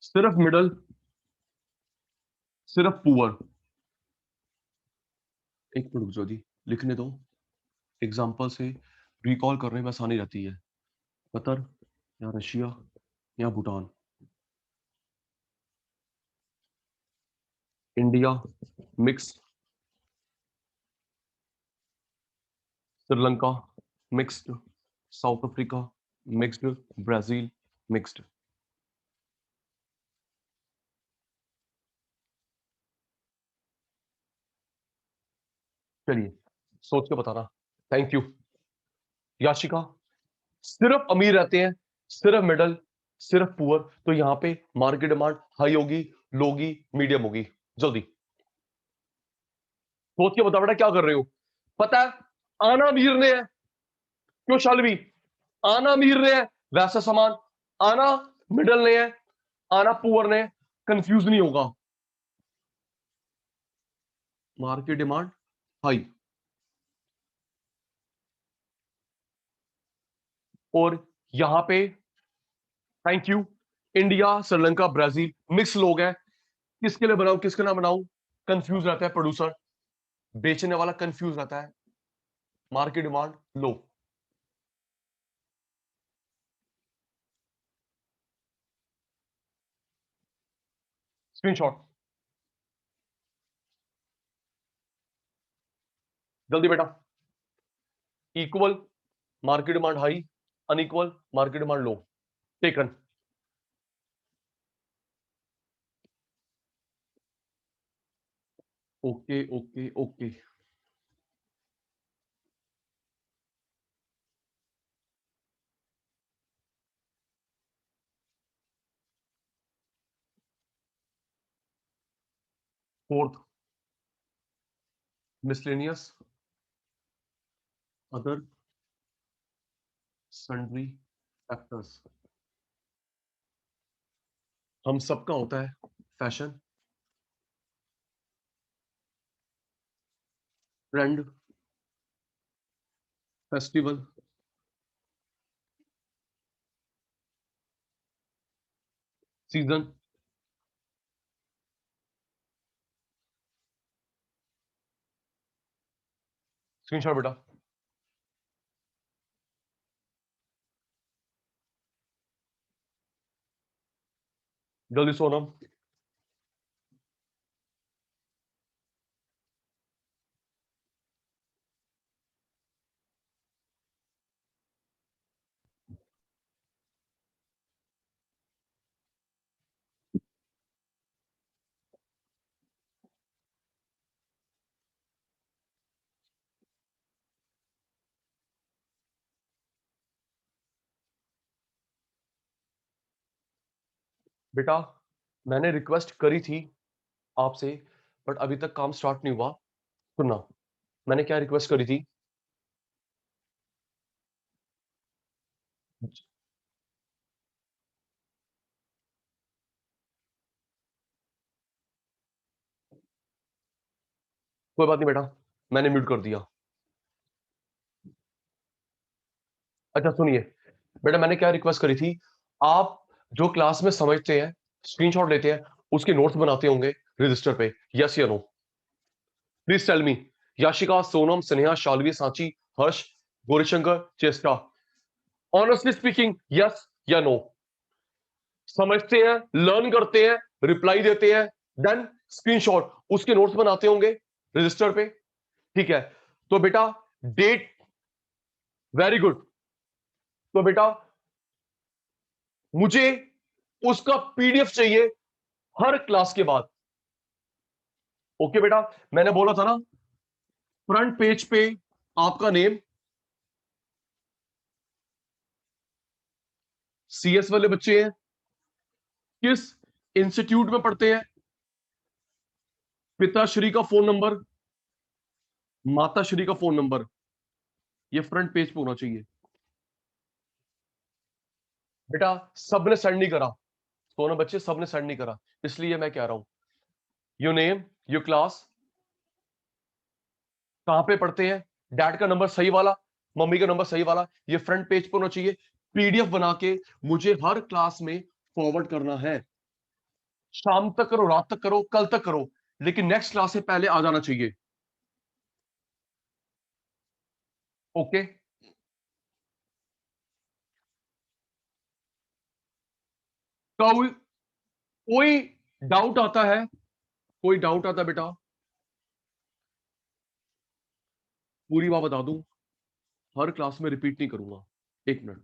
सिर्फ मिडल, सिर्फ पुअर। एक मिनट रुक जाओ जी, लिखने दो। एग्जाम्पल से रिकॉल करने में आसानी रहती है। कतर या रशिया या Bhutan, India mix, Sri Lanka mixed, south Africa mixed, Brazil mixed. चलिए सोच के बताना। Thank you Yashika. सिर्फ अमीर रहते हैं, सिर्फ मिडल, सिर्फ पुअर, तो यहां पे मार्केट डिमांड हाई होगी, लो होगी, मीडियम होगी। जल्दी सोच के बता बेटा, क्या कर रहे हो? पता है आना अमीर ने है, क्यों शालवी? आना अमीर ने है, वैसा सामान आना मिडल ने है, आना पुअर ने, कंफ्यूज नहीं होगा। मार्केट डिमांड हाई, और यहां पे thank you, India Sri Lanka Brazil mix लोग हैं। किसके लिए बनाऊं, किसके ना बनाऊं? कंफ्यूज रहता है प्रोड्यूसर, बेचने वाला कंफ्यूज रहता है। मार्केट डिमांड लो। स्क्रीनशॉट जल्दी बेटा। Equal market demand high, unequal market demand low. Taken. Okay okay okay. Fourth, miscellaneous other sundry factors. हम सबका होता है fashion, trend, festival, season. Screenshot बेटा। जल्दी सोनम। बेटा मैंने रिक्वेस्ट करी थी आपसे, बट अभी तक काम स्टार्ट नहीं हुआ। सुनना, मैंने क्या रिक्वेस्ट करी थी? कोई बात नहीं बेटा, मैंने म्यूट कर दिया। अच्छा सुनिए बेटा, मैंने क्या रिक्वेस्ट करी थी? आप जो क्लास में समझते हैं, स्क्रीनशॉट लेते हैं, उसके नोट्स बनाते होंगे रजिस्टर पे, यस या no? Please tell me. Yashika, Sonam, Sneha, Shalvi, Sanchi, Harsh, Gaurishankar, Cheshta, honestly speaking, yes या नो? समझते हैं, लर्न करते हैं, रिप्लाई देते हैं, देन स्क्रीनशॉट उसके नोट्स बनाते होंगे रजिस्टर पे, ठीक है? तो बेटा डेट, वेरी गुड। तो बेटा मुझे उसका पीडीएफ चाहिए हर क्लास के बाद। ओके बेटा, मैंने बोला था ना, फ्रंट पेज पे आपका नेम, सीएस वाले बच्चे हैं, किस इंस्टीट्यूट में पढ़ते हैं, पिताश्री का फोन नंबर, माताश्री का फोन नंबर, ये फ्रंट पेज पे होना चाहिए। बेटा सबने सेंड नहीं करा, दोनों बच्चे सबने सेंड नहीं करा, इसलिए मैं कह रहा हूं योर नेम, योर क्लास, कहां पे पढ़ते हैं, डैड का नंबर सही वाला, मम्मी का नंबर सही वाला, ये फ्रंट पेज पे होना चाहिए। पीडीएफ बना के मुझे हर क्लास में फॉरवर्ड करना है। शाम तक करो, रात तक करो, कल तक करो, लेकिन नेक्स्ट क्लास से पहले आ जाना चाहिए। ओके? कोई कोई डाउट आता है? कोई डाउट आता है बेटा? पूरी बात बता दूं, हर क्लास में रिपीट नहीं करूंगा। एक मिनट।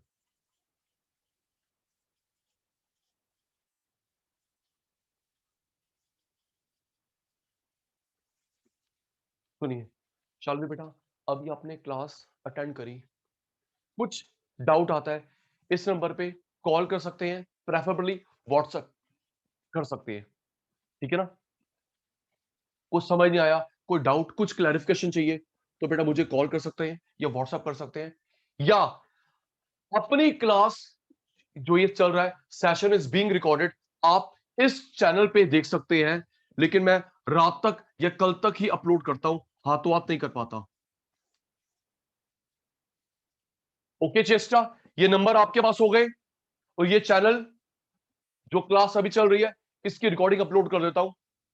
सुनिए शालवी बेटा, अभी आपने क्लास अटेंड करी, कुछ डाउट आता है, इस नंबर पे कॉल कर सकते हैं, प्रेफरेबली व्हाट्सएप कर सकते हैं, ठीक है ना? कुछ समझ नहीं आया, कोई डाउट, कुछ क्लैरिफिकेशन चाहिए, तो बेटा मुझे कॉल कर सकते हैं या व्हाट्सएप कर सकते हैं, या अपनी क्लास जो ये चल रहा है, सेशन इज बीइंग रिकॉर्डेड, आप इस चैनल पे देख सकते हैं, लेकिन मैं रात तक या कल तक ही अपलोड करता हूं, हाथों हाथ नहीं कर पाता। ओके चेस्टा, ये नंबर आपके पास हो गए, और ये चैनल जो क्लास अभी चल रही है, इसकी रिकॉर्डिंग अपलोड कर देता हूं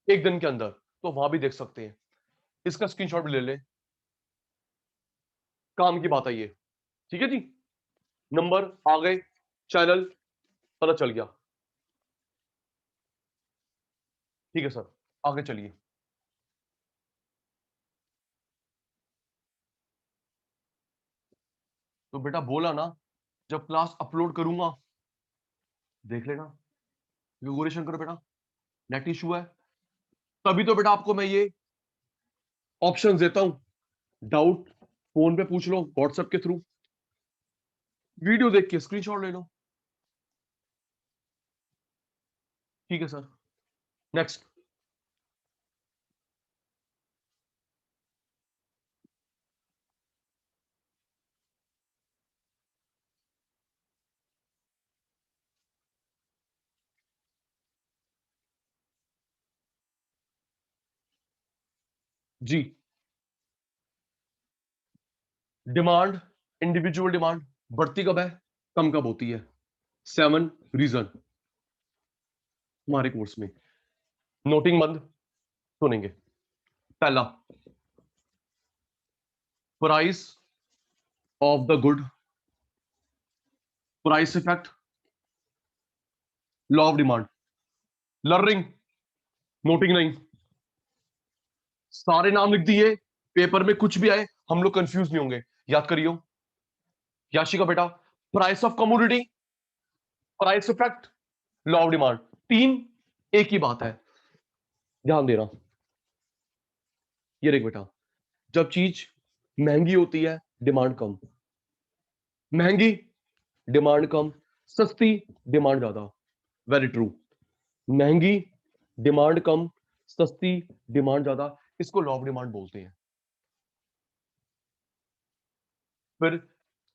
एक दिन के अंदर, तो वहां भी देख सकते हैं। इसका स्क्रीनशॉट भी ले ले, काम की बात है ये, ठीक है जी? नंबर आ गए, चैनल पता चल गया, ठीक है सर, आगे चलिए। तो बेटा बोला ना, जब क्लास अपलोड करूंगा देख लेना। गौरी शंकर बेटा, नेट इशू है, तभी तो बेटा आपको मैं ये ऑप्शन देता हूं, डाउट फोन पे पूछ लो, व्हाट्सएप के थ्रू, वीडियो देख के स्क्रीनशॉट ले लो, ठीक है सर? नेक्स्ट। जी, डिमांड, इंडिविजुअल डिमांड बढ़ती कब है, कम कब होती है? 7 रीजन हमारे कोर्स में, नोटिंग बंद, सुनेंगे। पहला, price of the good, price effect, law of demand, learning, noting नहीं, सारे नाम लिख दिए, पेपर में कुछ भी आए हम लोग कंफ्यूज नहीं होंगे, याद करियो। याशिका बेटा, price of commodity, price effect, law of demand, तीन एक ही बात है, ध्यान देना। ये देख बेटा, जब चीज महंगी होती है डिमांड कम, महंगी डिमांड कम, सस्ती डिमांड ज्यादा, वेरी ट्रू। महंगी, डिमांड कम, सस्ती, डिमांड ज्यादा, इसको लॉ ऑफ डिमांड बोलते हैं। फिर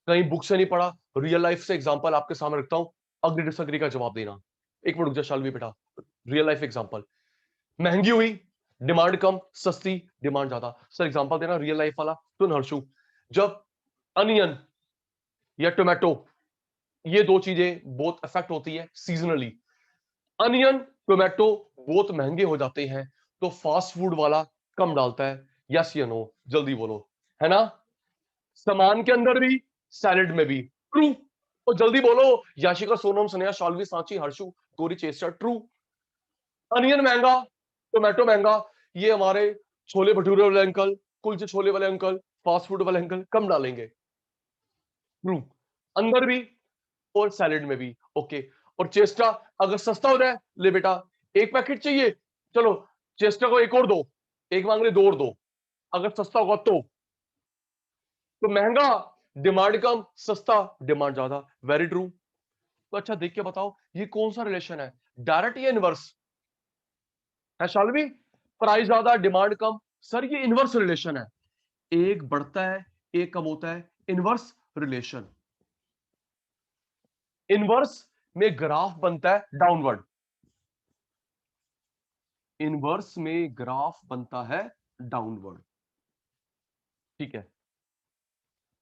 कहीं बुक से नहीं पढ़ा, रियल लाइफ से एग्जांपल आपके सामने रखता हूं, अग्री डिसएग्री का जवाब देना। एक मिनट रुक जा शालवी बेटा, रियल लाइफ एग्जांपल, महंगी हुई, डिमांड कम, सस्ती, डिमांड ज्यादा। सर एग्जांपल देना रियल लाइफ वाला। सुन हर्षु, जब अनियन या टोमेटो, ये दो चीजें बहुत अफेक्ट होती है सीजनली, अनियन टोमेटो बहुत महंगे हो जाते हैं, तो फास्ट फूड वाला कम डालता है, यस या नो, जल्दी बोलो, है ना? सामान के अंदर भी, सैलेड में भी, ट्रू। तो जल्दी बोलो, याशिका, सोनम, सनेहा, शालवी, सांची, हर्षु, गोरी, चेस्टर, ट्रू। अनियन महंगा, टोमेटो महंगा, ये हमारे छोले भटूरे वाले अंकल, कुलचे छोले वाले अंकल, फास्ट फूड वाले अंकल कम डालेंगे, ट्रू। अंदर भी और सैलेड में भी, ओके। और चेस्टा अगर सस्ता हो जाए, ले बेटा एक पैकेट चाहिए, चलो चेस्टा को एक और दो, एक मांग रहे दो और दो, अगर सस्ता होगा तो महंगा, डिमांड कम, सस्ता, डिमांड ज्यादा, वेरी ट्रू। तो अच्छा देख के बताओ ये कौन सा रिलेशन है, डायरेक्ट या इनवर्स है शालवी? प्राइस ज्यादा, डिमांड कम, सर ये इनवर्स रिलेशन है, एक बढ़ता है एक कम होता है, इनवर्स रिलेशन। इनवर्स में ग्राफ बनता है डाउनवर्ड, इनवर्स में ग्राफ बनता है डाउनवर्ड, ठीक है।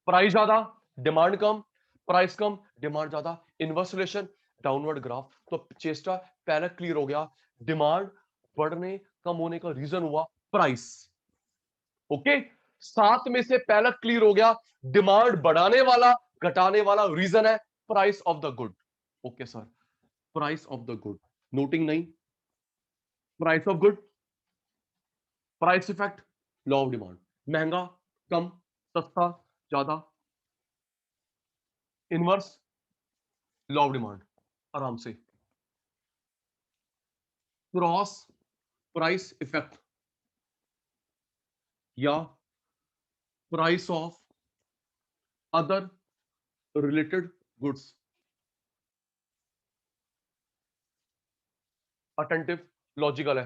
प्राइस ज्यादा, डिमांड कम, प्राइस कम, डिमांड ज्यादा, इनवर्स रिलेशन, डाउनवर्ड ग्राफ। तो चेस्टा पहले क्लियर हो गया, डिमांड बढ़ने कम होने का रीजन हुआ प्राइस, ओके। सात में से पहला क्लियर हो गया, डिमांड बढ़ाने वाला घटाने वाला रीजन है price of the good, okay sir, price of the good, noting नहीं, price of good, price effect, law of demand, महंगा कम, सस्ता ज्यादा, इनवर्स, लॉ ऑफ डिमांड, आराम से। क्रॉस प्राइस इफेक्ट या price of other related goods, attentive, logical है,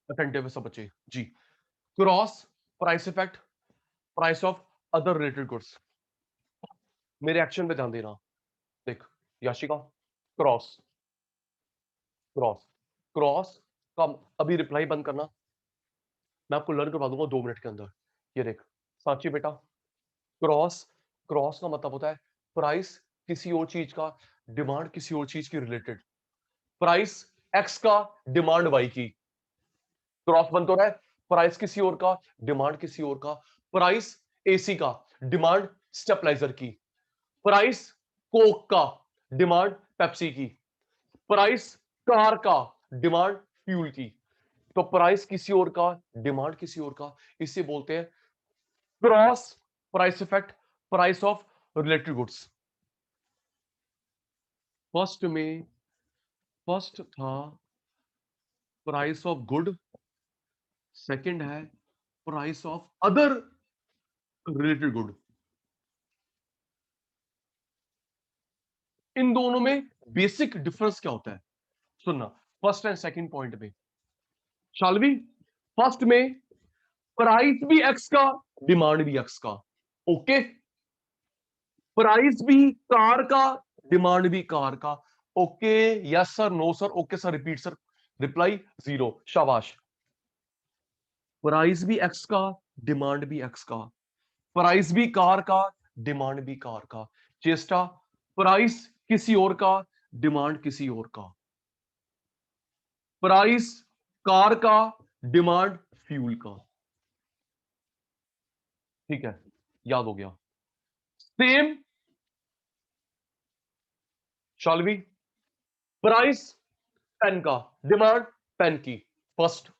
अटेंटिव है सब बच्चे जी। Cross price effect, price of other related goods, मेरे एक्शन पे ध्यान देना। देख याशिका, क्रॉस, क्रॉस, क्रॉस का अभी रिप्लाई बंद करना, मैं आपको लर्न करवा दूंगा 2 मिनट के अंदर। ये देख सांची बेटा, क्रॉस, क्रॉस का मतलब होता है प्राइस किसी और चीज का, डिमांड किसी और चीज की रिलेटेड, प्राइस एक्स का, डिमांड वाई की, क्रॉस बन तो रहा है, प्राइस किसी और का, डिमांड किसी और का, प्राइस एसी का, डिमांड स्टेबलाइजर की, प्राइस कोक का, डिमांड पेप्सी की, प्राइस कार का, डिमांड फ्यूल की। तो प्राइस किसी और का, डिमांड किसी और का, इसे बोलते हैं cross price effect, price of related goods. First में, फर्स्ट था प्राइस ऑफ गुड, सेकंड है price of other related good. इन दोनों में बेसिक डिफरेंस क्या होता है, सुनना, फर्स्ट एंड सेकंड पॉइंट में। शालवी, फर्स्ट में प्राइस भी एक्स का, डिमांड भी एक्स का, ओके। प्राइस भी कार का, डिमांड भी कार का, okay. Yes sir, no sir, okay sir, repeat sir, reply zero, शाबाश। प्राइस भी एक्स का, डिमांड भी एक्स का, प्राइस भी कार का, डिमांड भी कार का, चेस्टा प्राइस किसी और का, डिमांड किसी और का, प्राइस कार का, डिमांड फ्यूल का, ठीक है, याद हो गया। सेम शालवी, प्राइस पेन का, डिमांड पेन की, फर्स्ट।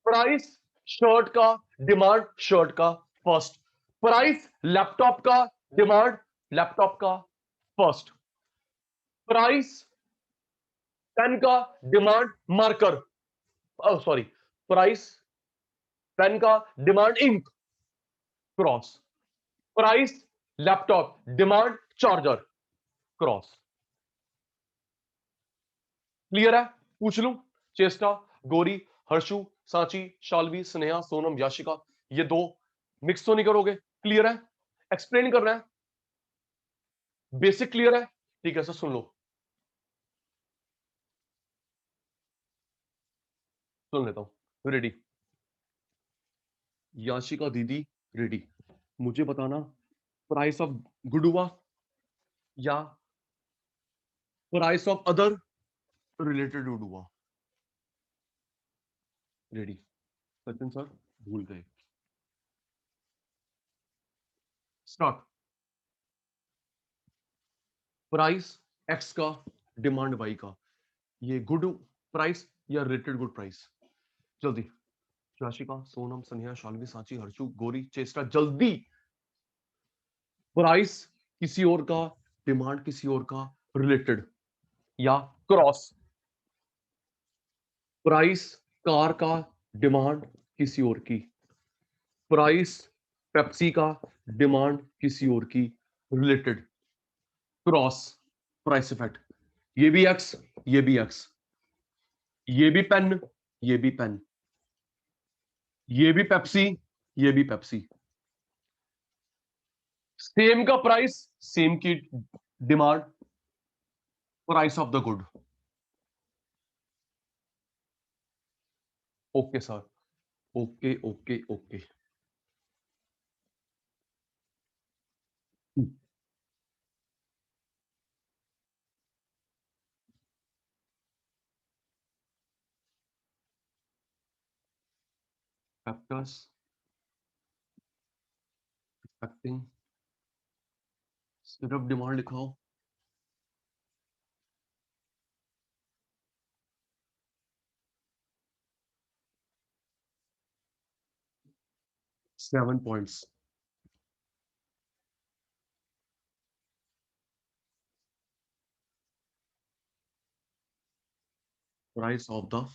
प्राइस शर्ट का, डिमांड शर्ट का, फर्स्ट। प्राइस लैपटॉप का, डिमांड लैपटॉप का, फर्स्ट। प्राइस पेन का, demand marker, sorry, price pen का, demand ink, cross. Price laptop, demand charger, cross. Clear है? पूछ लूं? चेस्टा, गौरी, हर्षु, सांची, शालवी, स्नेहा, सोनम, याशिका, ये दो मिक्स तो नहीं करोगे? क्लियर है? एक्सप्लेन कर रहा है, बेसिक क्लियर है? ठीक है सर, सुन लो, सुन लेता हूं। रेडी? याशिका दीदी, रेडी? मुझे बताना, प्राइस ऑफ गुडुआ या प्राइस ऑफ अदर रिलेटेड गुडुआ? रेडी? सचिन सर, भूल गए। स्टार्ट। प्राइस एक्स का, डिमांड वाई का, ये गुड प्राइस या रिलेटेड गुड प्राइस? जल्दी। राशिका, सोनम, सन्या, शालवी, सांची, हर्षु, गौरी, चेष्टा, जल्दी। प्राइस किसी और का, डिमांड किसी और का, रिलेटेड या क्रॉस? प्राइस कार का, डिमांड किसी और की। प्राइस पेप्सी का, डिमांड किसी और की, रिलेटेड, क्रॉस, प्राइस इफेक्ट। ये भी एक्स, ये भी एक्स, ये भी पेन, ये भी पेन, ये भी पेप्सी, ये भी पेप्सी। सेम का प्राइस, सेम की demand, price of the good. Okay sir, okay okay okay. Factors affecting, सिर्फ डिमांड लिखाओ। 7 points. Price of the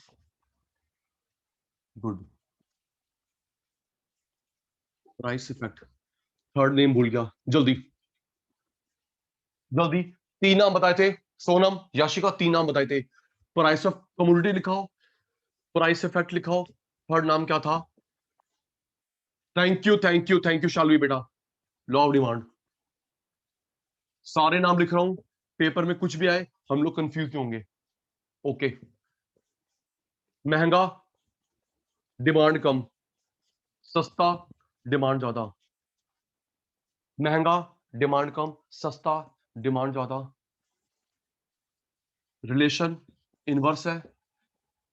good, price effect, third name भूल गया, जल्दी जल्दी। तीन नाम बताए थे, सोनम, याशिका, तीन नाम बताए थे। प्राइस ऑफ कमोडिटी लिखाओ, प्राइस इफेक्ट लिखाओ, थर्ड नाम क्या था? Thank you thank you thank you Shalvi बेटा। Law of demand. सारे नाम लिख रहा हूं, पेपर में कुछ भी आए हम लोग कंफ्यूज नहीं होंगे। ओके। महंगा, डिमांड कम, सस्ता, डिमांड ज्यादा। महंगा, डिमांड कम, सस्ता, डिमांड ज्यादा। रिलेशन इनवर्स है,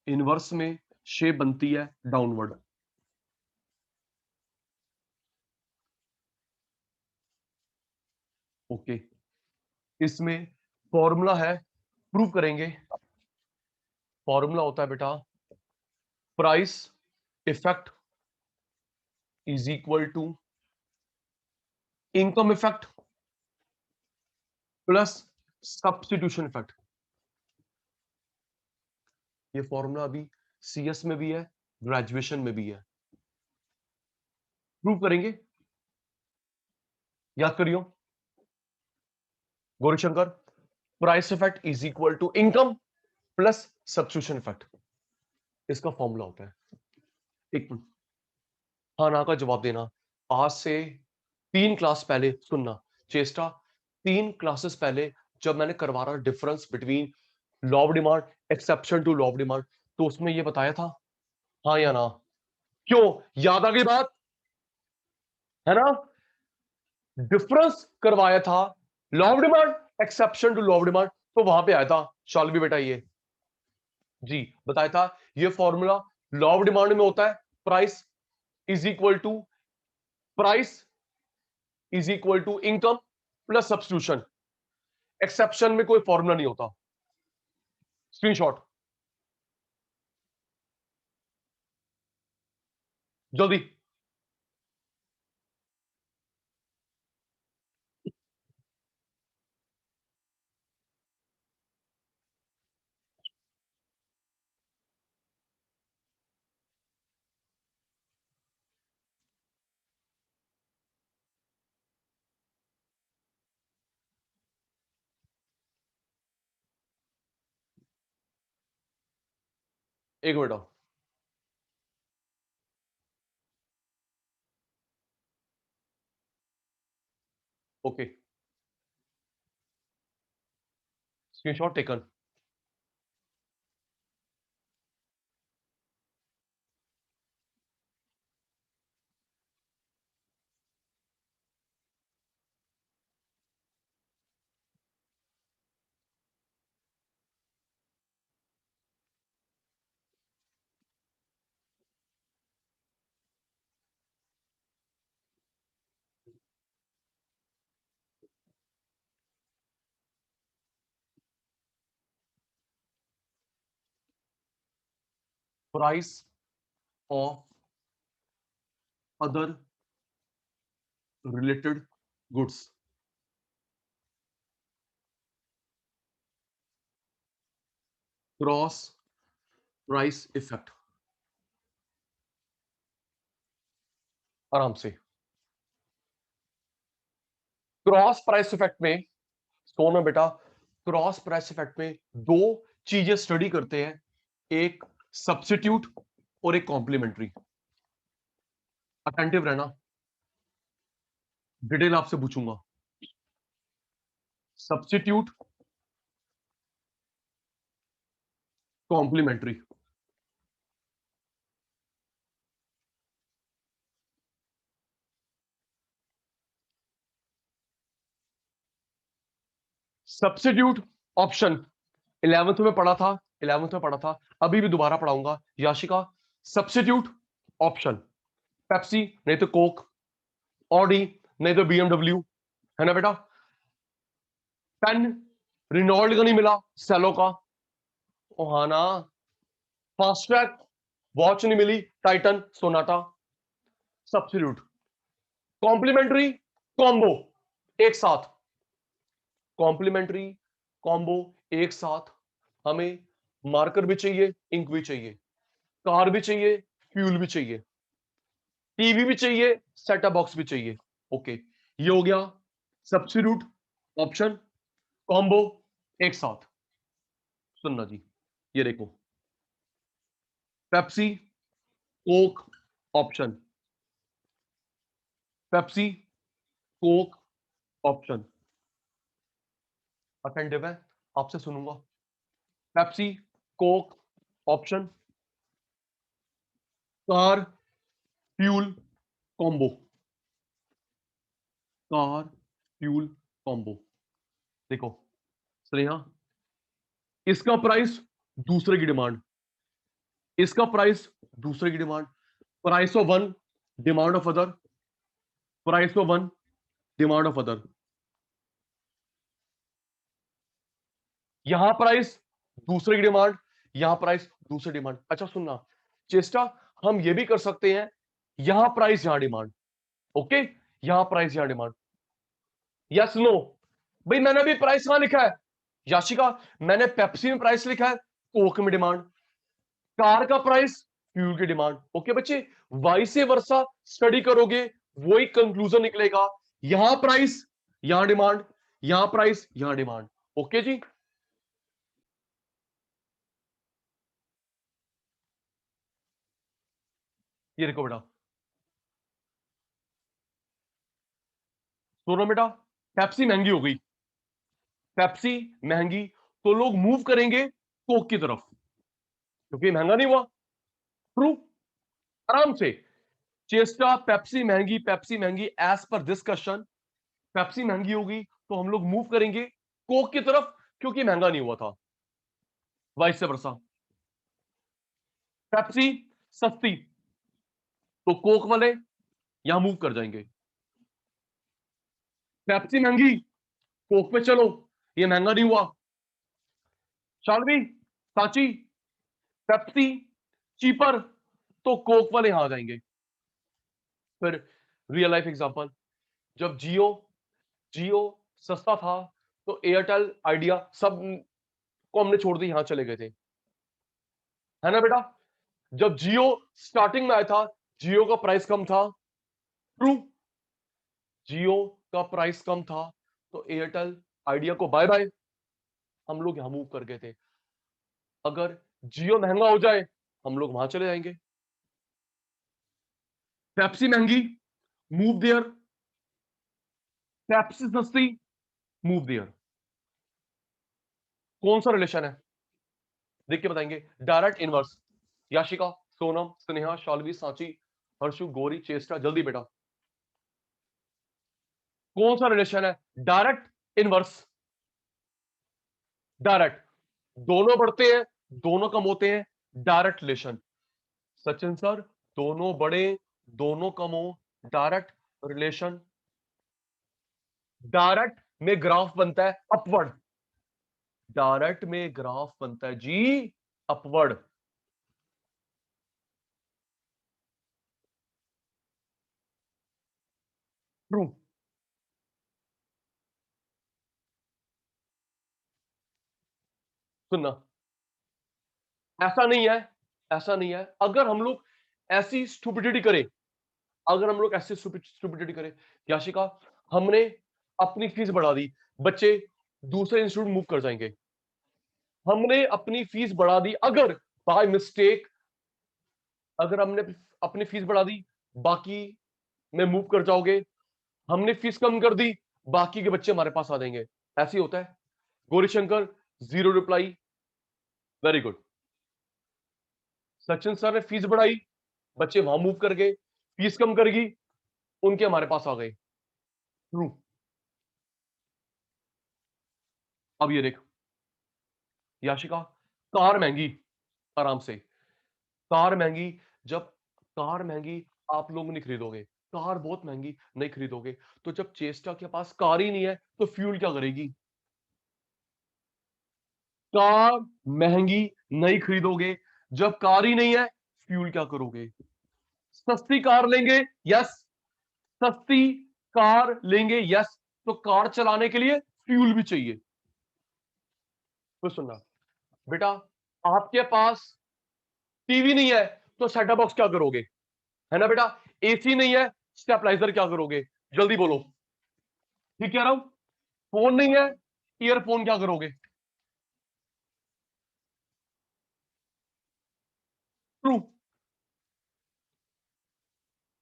इनवर्स में शेप बनती है डाउनवर्ड। ओके। इसमें फॉर्मूला है, प्रूव करेंगे। फॉर्मूला होता है बेटा, price effect is equal to income effect plus substitution effect. ये फॉर्मूला अभी सीएस में भी है, ग्रेजुएशन में भी है। प्रूव करेंगे, याद करियो। Gaurishankar, price effect is equal to income plus substitution effect, इसका फॉर्मूला होता है। एक मिनट, हाँ ना का जवाब देना। आज से 3 क्लास पहले सुनना, चेष्टा, 3 क्लासेस पहले जब मैंने करवा रहा difference between law of demand, exception to law of demand, तो उसमें ये बताया था, हाँ या ना? क्यों? याद आ गई बात, है ना? डिफरेंस करवाया था, law of demand, exception to law of demand, तो वहां पे आया था शालवी बेटा, ये जी बताया था। ये फॉर्मूला लॉ ऑफ डिमांड में होता है, price is equal to, price is equal to income plus substitution. Exception में कोई फॉर्मूला नहीं होता। स्क्रीनशॉट, जल्दी। एक मिनट आओ। Okay, screenshot taken. Price of other related goods, cross price effect. आराम से। क्रॉस प्राइस इफेक्ट में, सोना बेटा, क्रॉस प्राइस इफेक्ट में दो चीजें स्टडी करते हैं, एक सब्स्टिट्यूट और एक कॉम्प्लीमेंट्री। अटेंटिव रहना, डिटेल आपसे पूछूंगा। Substitute, complementary. Substitute option 11th में पढ़ा था, 11th में पढ़ा था, अभी भी दोबारा पढ़ाऊंगा याशिका। सब्स्टिट्यूट ऑप्शन, पेप्सी नहीं तो कोक, ऑडी नहीं तो बीएमडब्ल्यू, है ना बेटा। पेन रिनॉल्ड का नहीं मिला, सेलो का, ओहाना। फास्ट्रैक वॉच नहीं मिली, Titan Sonata. Substitute. Complementary, combo, एक साथ। कॉम्प्लीमेंट्री कॉम्बो एक साथ। हमें मार्कर भी चाहिए, इंक भी चाहिए, कार भी चाहिए, फ्यूल भी चाहिए, टीवी भी चाहिए, सेटअप बॉक्स भी चाहिए। ओके, ये हो गया सब्स्टिट्यूट ऑप्शन, कॉम्बो एक साथ। सुनना जी, ये देखो, Pepsi Coke option, Pepsi Coke option. Attentive है, आपसे सुनूंगा। Pepsi Coke option, car fuel combo, car fuel combo. देखो स्नेहा, इसका प्राइस दूसरे की डिमांड, इसका प्राइस दूसरे की demand, price of one demand of other, price of one demand of other. यहां प्राइस दूसरे की डिमांड, यहां प्राइस दूसरी डिमांड। अच्छा सुनना चेष्टा, हम ये भी कर सकते हैं, यहां प्राइस यहां डिमांड। ओके, यहां प्राइस यहां डिमांड। यस नो, भाई मैंने अभी प्राइस कहां लिखा है याशिका, मैंने पेप्सी में प्राइस लिखा है, कोक में डिमांड, कार का प्राइस फ्यूल की डिमांड। ओके बच्चे, वाइस वर्सा स्टडी करोगे, वही कंक्लूजन निकलेगा, यहां प्राइस यहां डिमांड, यहां प्राइस यहां डिमांड। ओके जी। ये देखो बेटा, सुनो बेटा, पेप्सी महंगी हो गई, पेप्सी महंगी, तो लोग मूव करेंगे कोक की तरफ, क्योंकि महंगा नहीं हुआ। ट्रू, आराम से। चेस्टा, पेप्सी महंगी, पेप्सी महंगी, as per this question Pepsi महंगी होगी तो हम लोग मूव करेंगे कोक की तरफ, क्योंकि महंगा नहीं हुआ था। वाइस वर्सा, पेप्सी सस्ती तो कोक वाले यहां मूव कर जाएंगे। पेप्सी महंगी, कोक पे चलो, ये महंगा नहीं हुआ। शालवी, साची, पेप्सी चीपर तो कोक वाले यहां आ जाएंगे। फिर रियल लाइफ एग्जांपल, जब जियो जियो सस्ता था तो एयरटेल आइडिया सब को हमने छोड़ दी, यहां चले गए थे, है ना बेटा। जब जियो स्टार्टिंग में आया था, जियो का प्राइस कम था। ट्रू, जियो का प्राइस कम था तो एयरटेल आइडिया को बाय बाय, हम लोग यहां मूव कर गए थे। अगर जियो महंगा हो जाए हम लोग वहां चले जाएंगे। पेप्सी महंगी, मूव देयर। पेप्सी सस्ती, मूव देयर। कौन सा रिलेशन है, देख के बताएंगे। Direct inverse. याशिका, सोनम, स्नेहा, शालवी, सांची, हर्षु, गौरी, चेष्टा, जल्दी बेटा। कौन सा रिलेशन है, डायरेक्ट इनवर्स। डायरेक्ट, दोनों बढ़ते हैं, दोनों कम होते हैं, डायरेक्ट रिलेशन। सचिन सर, दोनों बड़े, दोनों कम हो, डायरेक्ट रिलेशन। डायरेक्ट में ग्राफ बनता है अपवर्ड। डायरेक्ट में ग्राफ बनता है जी अपवर्ड। ट्रू। सुनना, ऐसा नहीं है, ऐसा नहीं है। अगर हम लोग ऐसी स्टुपिडिटी करें, अगर हम लोग ऐसी स्टुपिडिटी करें, याशिका, हमने अपनी फीस बढ़ा दी, बच्चे दूसरे इंस्टीट्यूट मूव कर जाएंगे। हमने अपनी फीस बढ़ा दी, अगर बाय मिस्टेक, अगर हमने अपनी फीस बढ़ा दी, बाकी में मूव कर जाओगे। हमने फीस कम कर दी, बाकी के बच्चे हमारे पास आ जाएंगे। ऐसे ही होता है। Gaurishankar, zero reply, very good. Sachin sir ने फीस बढ़ाई, बच्चे वहां मूव कर गए, फीस कम करेगी, उनके हमारे पास आ गए। ट्रू। अब ये देख याशिका, कार महंगी, आराम से। कार महंगी, जब कार महंगी, आप लोग नहीं खरीदोगे। कार बहुत महंगी, नहीं खरीदोगे। तो जब चेस्टा के पास कार ही नहीं है, तो फ्यूल क्या करेगी। कार महंगी, नहीं खरीदोगे, जब कार ही नहीं है, फ्यूल क्या करोगे। सस्ती कार लेंगे, यस। सस्ती कार लेंगे, यस। तो कार चलाने के लिए फ्यूल भी चाहिए। तो सुनना बेटा, आपके पास टीवी नहीं है, तो सेटअप बॉक्स क्या करोगे, है ना बेटा। एसी नहीं है, स्टेबलाइजर क्या करोगे, जल्दी बोलो। ठीक कह रहा हूं। फोन नहीं है, ईयरफोन क्या करोगे। ट्रू।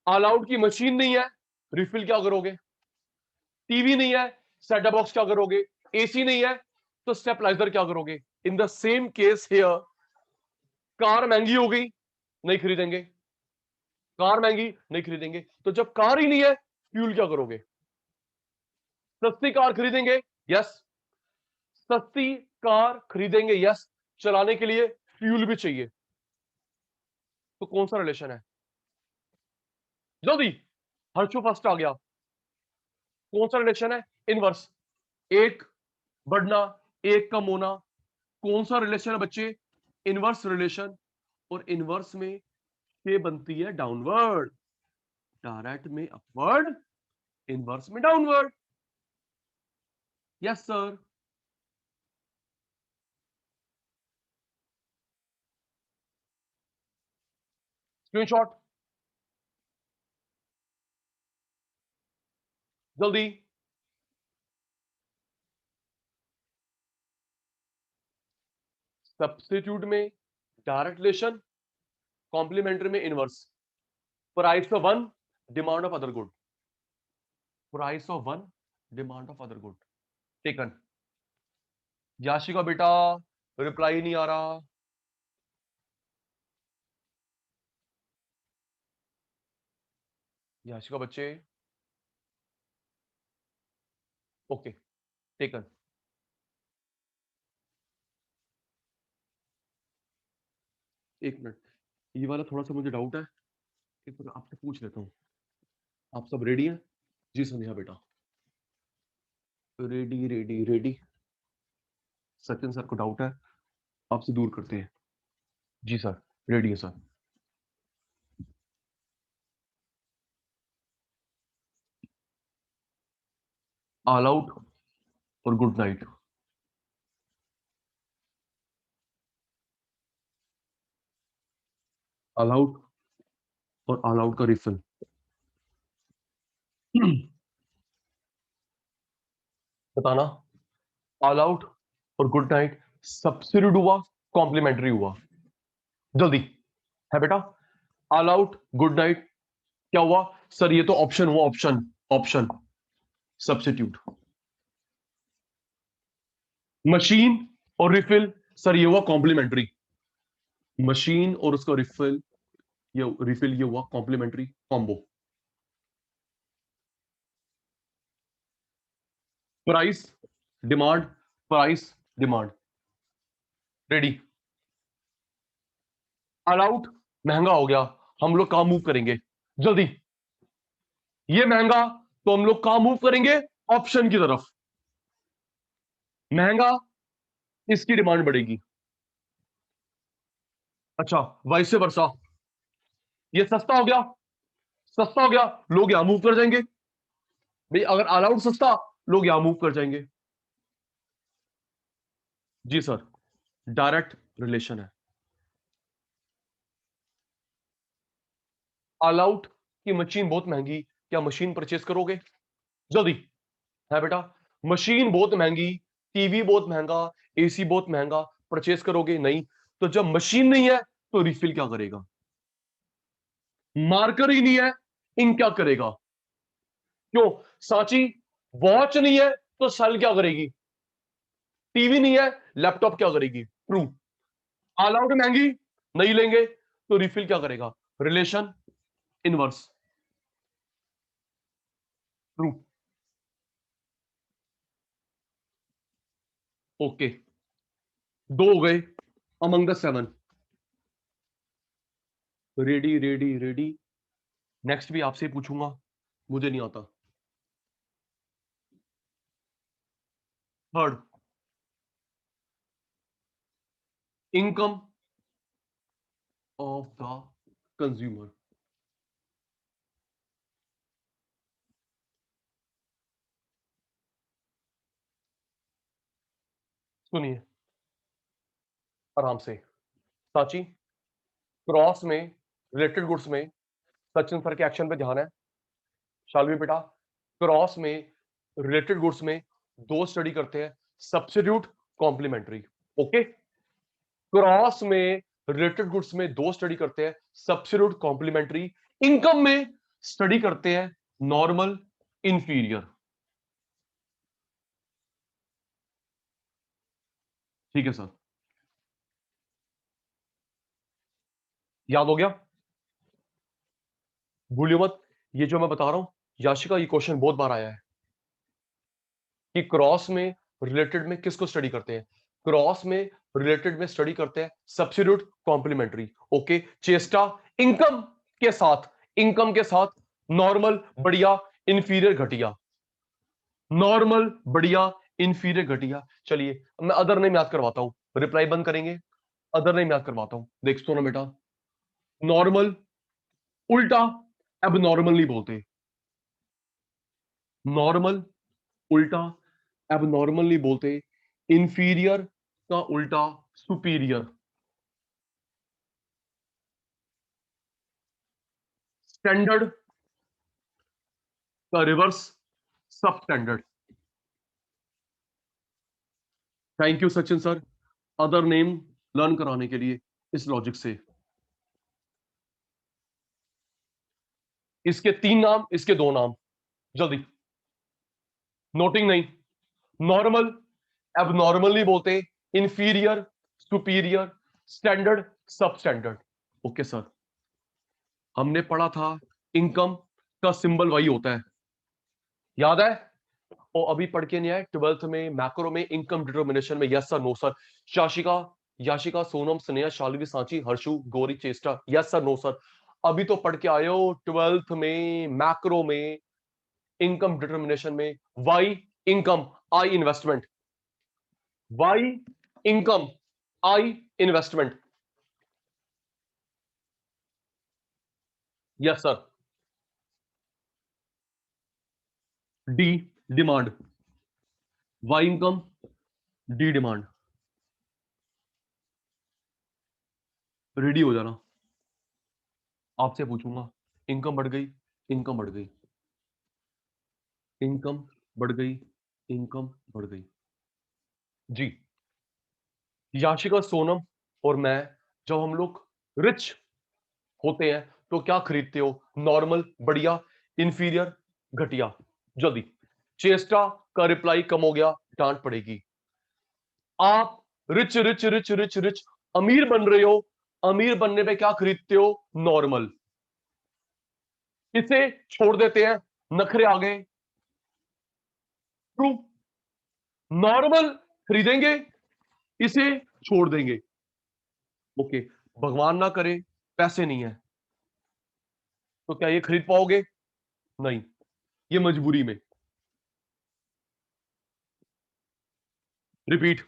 ऑल आउट की मशीन नहीं है, रिफिल क्या करोगे। टीवी नहीं है, सेटअप बॉक्स क्या करोगे। एसी नहीं है, तो स्टेबलाइजर क्या करोगे। In the same case here, car महंगी हो गई, नहीं खरीदेंगे। कार महंगी, नहीं खरीदेंगे। तो जब कार ही नहीं है, फ्यूल क्या करोगे। सस्ती कार खरीदेंगे, यस। सस्ती कार खरीदेंगे, यस। चलाने के लिए फ्यूल भी चाहिए। तो कौन सा रिलेशन है, जल्दी। हर्षो फर्स्ट आ गया। कौन सा रिलेशन है, इनवर्स। एक बढ़ना, एक कम होना। कौन सा रिलेशन है बच्चे, इनवर्स रिलेशन। और इनवर्स में ये बनती है डाउनवर्ड। डायरेक्ट में अपवर्ड, इनवर्स में डाउनवर्ड। Yes sir. स्क्रीनशॉट, जल्दी। सब्स्टिट्यूट में डायरेक्ट रिलेशन, कॉम्प्लीमेंट्री में inverse. Price of one, demand of other good. Price of one, demand of other good. Taken. याशी का बेटा रिप्लाई नहीं आ रहा। याशी का बच्चे, ओके, टेकन। एक मिनट, ये वाला थोड़ा सा मुझे डाउट है, एक मिनट आपसे पूछ लेता हूँ। आप सब रेडी हैं, जी संध्या बेटा। Ready ready ready. Sachin sir को डाउट है, आपसे दूर करते हैं। जी सर, रेडी है सर। ऑल आउट और गुड नाइट। ऑल आउट और ऑल आउट का रिफिल। बताना, ऑल आउट और गुड नाइट सब्सिट्यूट हुआ, कॉम्प्लीमेंट्री हुआ, जल्दी। है बेटा। ऑल आउट, गुड नाइट, क्या हुआ सर? ये तो ऑप्शन हुआ, ऑप्शन ऑप्शन सब्स्टिट्यूट। मशीन और रिफिल, सर ये हुआ कॉम्प्लीमेंट्री। मशीन और उसका रिफिल, ये रिफिल ये हुआ complimentary combo. Price demand, price demand, ready. All out महंगा हो गया, हम लोग कहां मूव करेंगे जल्दी? ये महंगा, तो हम लोग कहां मूव करेंगे? ऑप्शन की तरफ। महंगा, इसकी डिमांड बढ़ेगी। अच्छा, वाइस वर्सा, ये सस्ता हो गया, सस्ता हो गया, लोग यहां मूव कर जाएंगे। भाई अगर ऑल आउट सस्ता, लोग यहां मूव कर जाएंगे। जी सर, डायरेक्ट रिलेशन है। ऑल आउट की मशीन बहुत महंगी, क्या मशीन परचेस करोगे जल्दी? है बेटा, मशीन बहुत महंगी, टीवी बहुत महंगा, एसी बहुत महंगा, परचेस करोगे नहीं। तो जब मशीन नहीं है तो रिफिल क्या करेगा? मार्कर ही नहीं है, इंक क्या करेगा? क्यों सांची? वॉच नहीं है तो सेल क्या करेगी? टीवी नहीं है, लैपटॉप क्या करेगी? ट्रू। ऑल आउट महंगी, नहीं लेंगे तो रिफिल क्या करेगा? Relation inverse, true. ओके, दो हो गए among the seven. Ready ready ready. Next भी आपसे पूछूंगा, मुझे नहीं आता। Third, income of the consumer. सुनिए आराम से, साची क्रॉस में रिलेटेड गुड्स में सचिन सर के एक्शन पे ध्यान है। शालवी बेटा, क्रॉस में रिलेटेड गुड्स में दो स्टडी करते हैं, सब्स्टिट्यूट, कॉम्प्लीमेंट्री। ओके, क्रॉस में रिलेटेड गुड्स में दो स्टडी करते हैं, सब्स्टिट्यूट कॉम्प्लीमेंट्री। इनकम में स्टडी करते हैं नॉर्मल, इंफीरियर। ठीक है सर, याद हो गया? भूलियो मत, ये जो मैं बता रहा हूं याशिका, ये क्वेश्चन बहुत बार आया है कि क्रॉस में रिलेटेड में किसको स्टडी करते हैं? क्रॉस में रिलेटेड में स्टडी करते हैं सब्स्टिट्यूट कॉम्प्लीमेंट्री। ओके, चेष्टा इनकम के साथ, इनकम के साथ नॉर्मल बढ़िया, इंफीरियर घटिया, नॉर्मल बढ़िया, इंफीरियर घटिया। चलिए मैं अदर नेम याद करवाता हूं, रिप्लाई बंद करेंगे, अदर नेम याद करवाता हूं, देख सुनो बेटा। नॉर्मल उल्टा अब नॉर्मल नहीं बोलते, नॉर्मल उल्टा अब नॉर्मल नहीं बोलते, इंफीरियर का उल्टा सुपीरियर, स्टैंडर्ड का रिवर्स सब standard. Thank you Sachin sir, other name learn कराने के लिए इस लॉजिक से। इसके तीन नाम, इसके दो नाम, जल्दी। नोटिंग नहीं, नॉर्मल अब नॉर्मल नहीं बोलते, इंफीरियर सुपीरियर, स्टैंडर्ड सब स्टैंडर्ड। ओके सर, हमने पढ़ा था इनकम का सिंबल वही होता है, याद है? और अभी पढ़ के नहीं आए ट्वेल्थ में मैक्रो में इनकम डिटर्मिनेशन में? Yes sir, no sir. Shashika, Yashika, Sonam, Sneha, Shalvi, Sanchi, Harshu, Gauri, Cheshta, yes sir, no sir. अभी तो पढ़ के आए हो ट्वेल्थ में मैक्रो में इनकम डिटर्मिनेशन में, Y income I investment, Y income I investment. Yes sir, D demand, Y income, D demand. Ready हो जाना, आपसे पूछूंगा। इनकम बढ़ गई, इनकम बढ़ गई, इनकम बढ़ गई, इनकम बढ़ गई। जी, याशिका, सोनम और मैं, जब हम लोग रिच होते हैं तो क्या खरीदते हो? नॉर्मल बढ़िया, इंफीरियर घटिया। जल्दी, चेष्टा का रिप्लाई कम हो गया, डांट पड़ेगी। आप rich rich rich rich rich अमीर बन रहे हो, अमीर बनने पे क्या खरीदते हो? नॉर्मल। इसे छोड़ देते हैं, नखरे आ गए। ट्रू, नॉर्मल खरीदेंगे, इसे छोड़ देंगे। ओके, भगवान ना करे पैसे नहीं है तो क्या ये खरीद पाओगे? नहीं, ये मजबूरी में। रिपीट,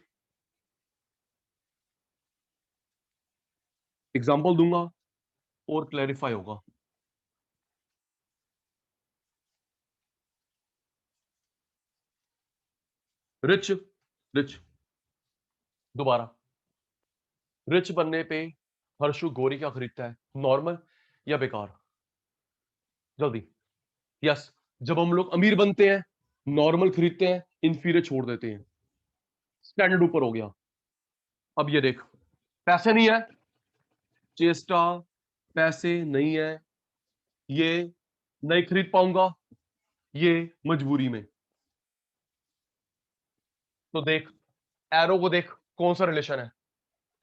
एग्जांपल दूंगा और क्लैरिफाई होगा। रिच रिच, दोबारा, रिच बनने पे हर्षु गोरी क्या खरीदता है? नॉर्मल या बेकार? जल्दी, यस। जब हम लोग अमीर बनते हैं, नॉर्मल खरीदते हैं, इंफीरियर छोड़ देते हैं, स्टैंडर्ड ऊपर हो गया। अब ये देख, पैसे नहीं है, चेष्टा, पैसे नहीं है, ये नहीं खरीद पाऊंगा, ये मजबूरी में। तो देख, एरो को देख, कौन सा रिलेशन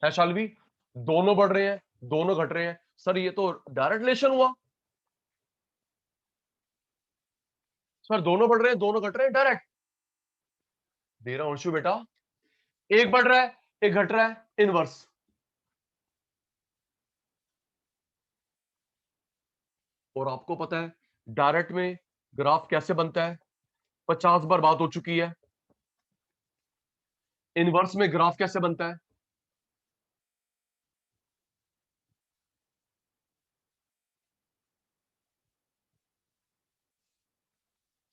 है शालवी? दोनों बढ़ रहे हैं, दोनों घट रहे हैं। सर ये तो डायरेक्ट रिलेशन हुआ। सर दोनों बढ़ रहे हैं, दोनों घट रहे हैं, डायरेक्ट दे रहा हूं अंशु बेटा। एक बढ़ रहा है, एक घट रहा है, इनवर्स। और आपको पता है डायरेक्ट में ग्राफ कैसे बनता है? 50 बार बात हो चुकी है। इनवर्स में ग्राफ कैसे बनता है?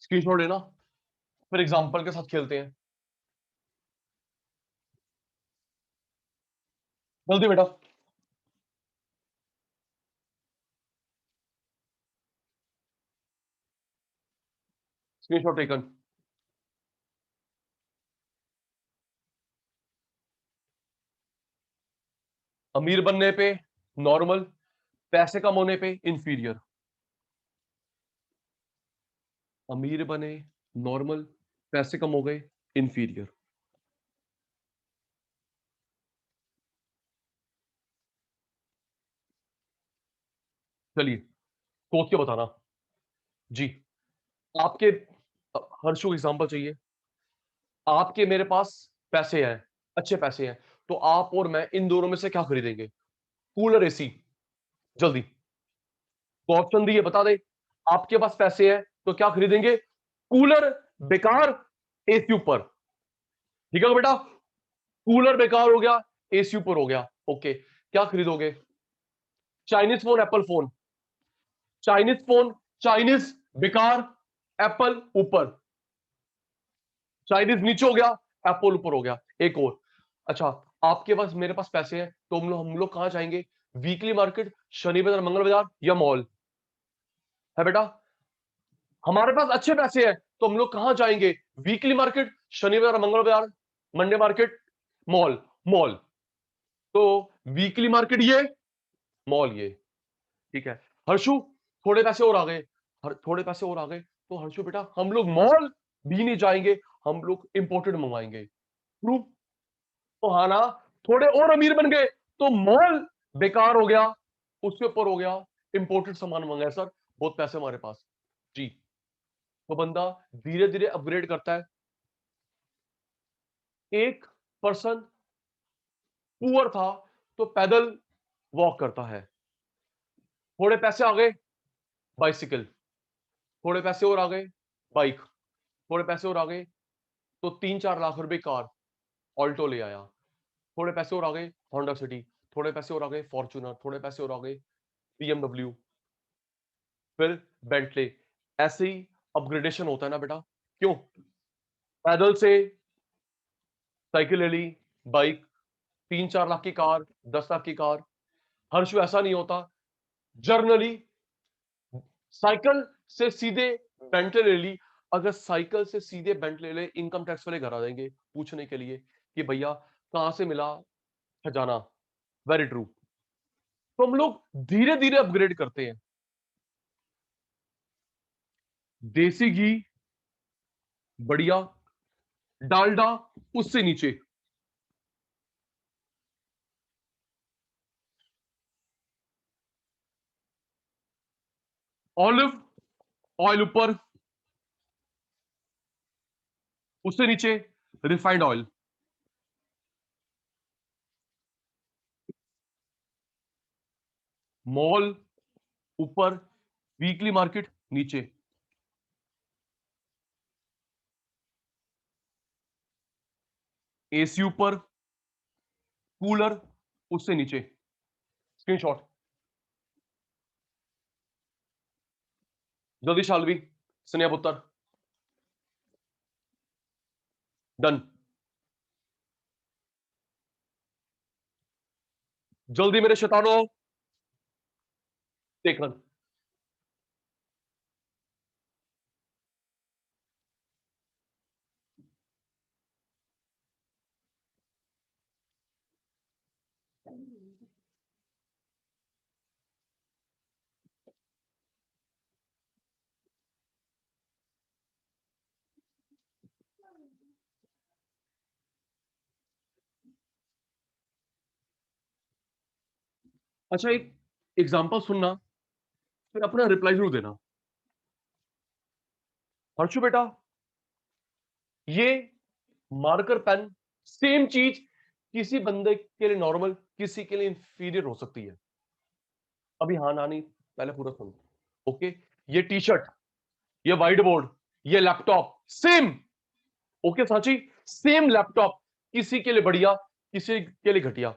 स्क्रीनशॉट लेना, फिर एग्जांपल के साथ खेलते हैं। जल्दी बेटा, स्क्रीनशॉट टेकन। अमीर बनने पे नॉर्मल, पैसे कम होने पे इंफीरियर। अमीर बने, नॉर्मल, पैसे कम हो गए, इंफीरियर। चलिए, सोच के बताना। जी, आपके हर्षु एग्जांपल चाहिए। आपके मेरे पास पैसे हैं, अच्छे पैसे हैं, तो आप और मैं इन दोनों में से क्या खरीदेंगे? Cooler, AC? जल्दी, तो ऑप्शन दिए, बता दे। आपके पास पैसे हैं तो क्या खरीदेंगे? कूलर बेकार, एसी ऊपर। ठीक है बेटा, कूलर बेकार हो गया, एसी ऊपर हो गया। ओके, क्या खरीदोगे? Chinese phone, Apple phone? Chinese phone, Chinese बेकार, एप्पल ऊपर। चाइनीज नीचे हो गया, एप्पल ऊपर हो गया। एक और, अच्छा, आपके पास मेरे पास पैसे हैं तो हम लोग कहां जाएंगे? वीकली मार्केट, शनि बाजार, मंगल बाजार या मॉल? है बेटा, हमारे पास अच्छे पैसे हैं तो हम लोग कहां जाएंगे? वीकली मार्केट, शनिवार, मंगल बाजार, मंडे मार्केट, मॉल। मॉल। तो वीकली मार्केट ये, मॉल ये। ठीक है हर्षु, थोड़े पैसे और आ गए, थोड़े पैसे और आ गए तो हर्षु बेटा हम लोग मॉल भी नहीं जाएंगे, हम लोग इंपोर्टेड मंगवाएंगे। ट्रू, तो हाँ ना, थोड़े और अमीर बन गए तो मॉल बेकार हो गया, उसके ऊपर हो गया इंपोर्टेड सामान मंगाया। सर बहुत पैसे हमारे पास। जी, तो बंदा धीरे धीरे अपग्रेड करता है। एक पर्सन पुअर था तो पैदल वॉक करता है, थोड़े पैसे आ गए, बाइसिकल, थोड़े पैसे और आ गए, बाइक, थोड़े पैसे और आ गए तो 3-4 लाख रुपए कार, ऑल्टो ले आया। थोड़े पैसे और आ गए, होंडा सिटी, थोड़े पैसे और आ गए, फॉर्च्यूनर, थोड़े पैसे और आ गए, बीएमडब्ल्यू, फिर बेंटले। ऐसे ही अपग्रेडेशन होता है ना बेटा। क्यों? पैदल से साइकिल ले ली, बाइक, 3-4 लाख की कार, 10 लाख की कार। हर्ष ऐसा नहीं होता, जर्नली साइकिल से सीधे बेंटले ले ली। अगर साइकिल से सीधे बेंटले ले, इनकम टैक्स वाले घर आ जाएंगे पूछने के लिए कि भैया कहां से मिला खजाना। Very true. तो हम लोग धीरे धीरे अपग्रेड करते हैं। देसी घी बढ़िया, डालडा उससे नीचे, ऑलिव ऑयल ऊपर, उससे नीचे रिफाइंड ऑयल, मॉल ऊपर, वीकली मार्केट नीचे, एसी ऊपर, कूलर उससे नीचे। स्क्रीनशॉट जल्दी शालवी, स्नेहा पुत्र, डन। जल्दी मेरे शैतानों, टेकन। अच्छा, एक एग्जांपल सुनना, फिर अपना रिप्लाई जरूर देना। हर्षु बेटा, ये मार्कर पेन सेम चीज किसी बंदे के लिए नॉर्मल, किसी के लिए इंफीरियर हो सकती है। अभी हाँ ना नहीं, पहले पूरा सुन। ओके, ये टी शर्ट, ये व्हाइट बोर्ड, ये laptop same. Okay Sanchi, same laptop किसी के लिए बढ़िया, किसी के लिए घटिया।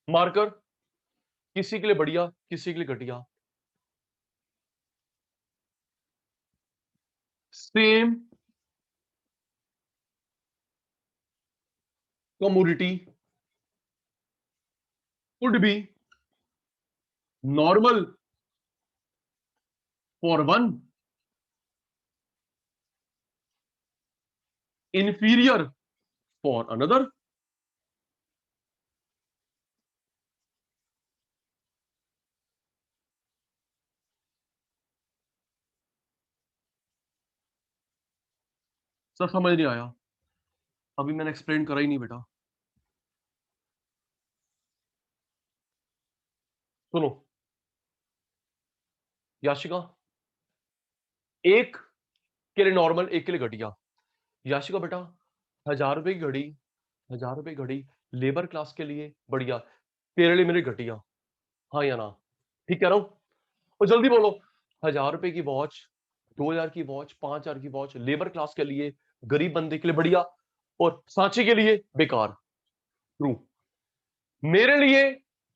मार्कर किसी के लिए बढ़िया, किसी के लिए घटिया। Same commodity could be normal for one, inferior for another। सब समझ नहीं आया? अभी मैंने एक्सप्लेन करा ही नहीं बेटा। सुनो याशिका, एक के लिए नॉर्मल, एक के लिए घटिया। याशिका बेटा, 1000 रुपए की घड़ी, 1000 रुपए की घड़ी लेबर क्लास के लिए बढ़िया, तेरे लिए मेरी घटिया। हाँ या ना? ठीक कह रहा हूं? और जल्दी बोलो। 1000 रुपए की वॉच, 2000 की वॉच, 5000 की वॉच लेबर क्लास के लिए, गरीब बंदे के लिए बढ़िया, और सांची के लिए बेकार। ट्रू। मेरे लिए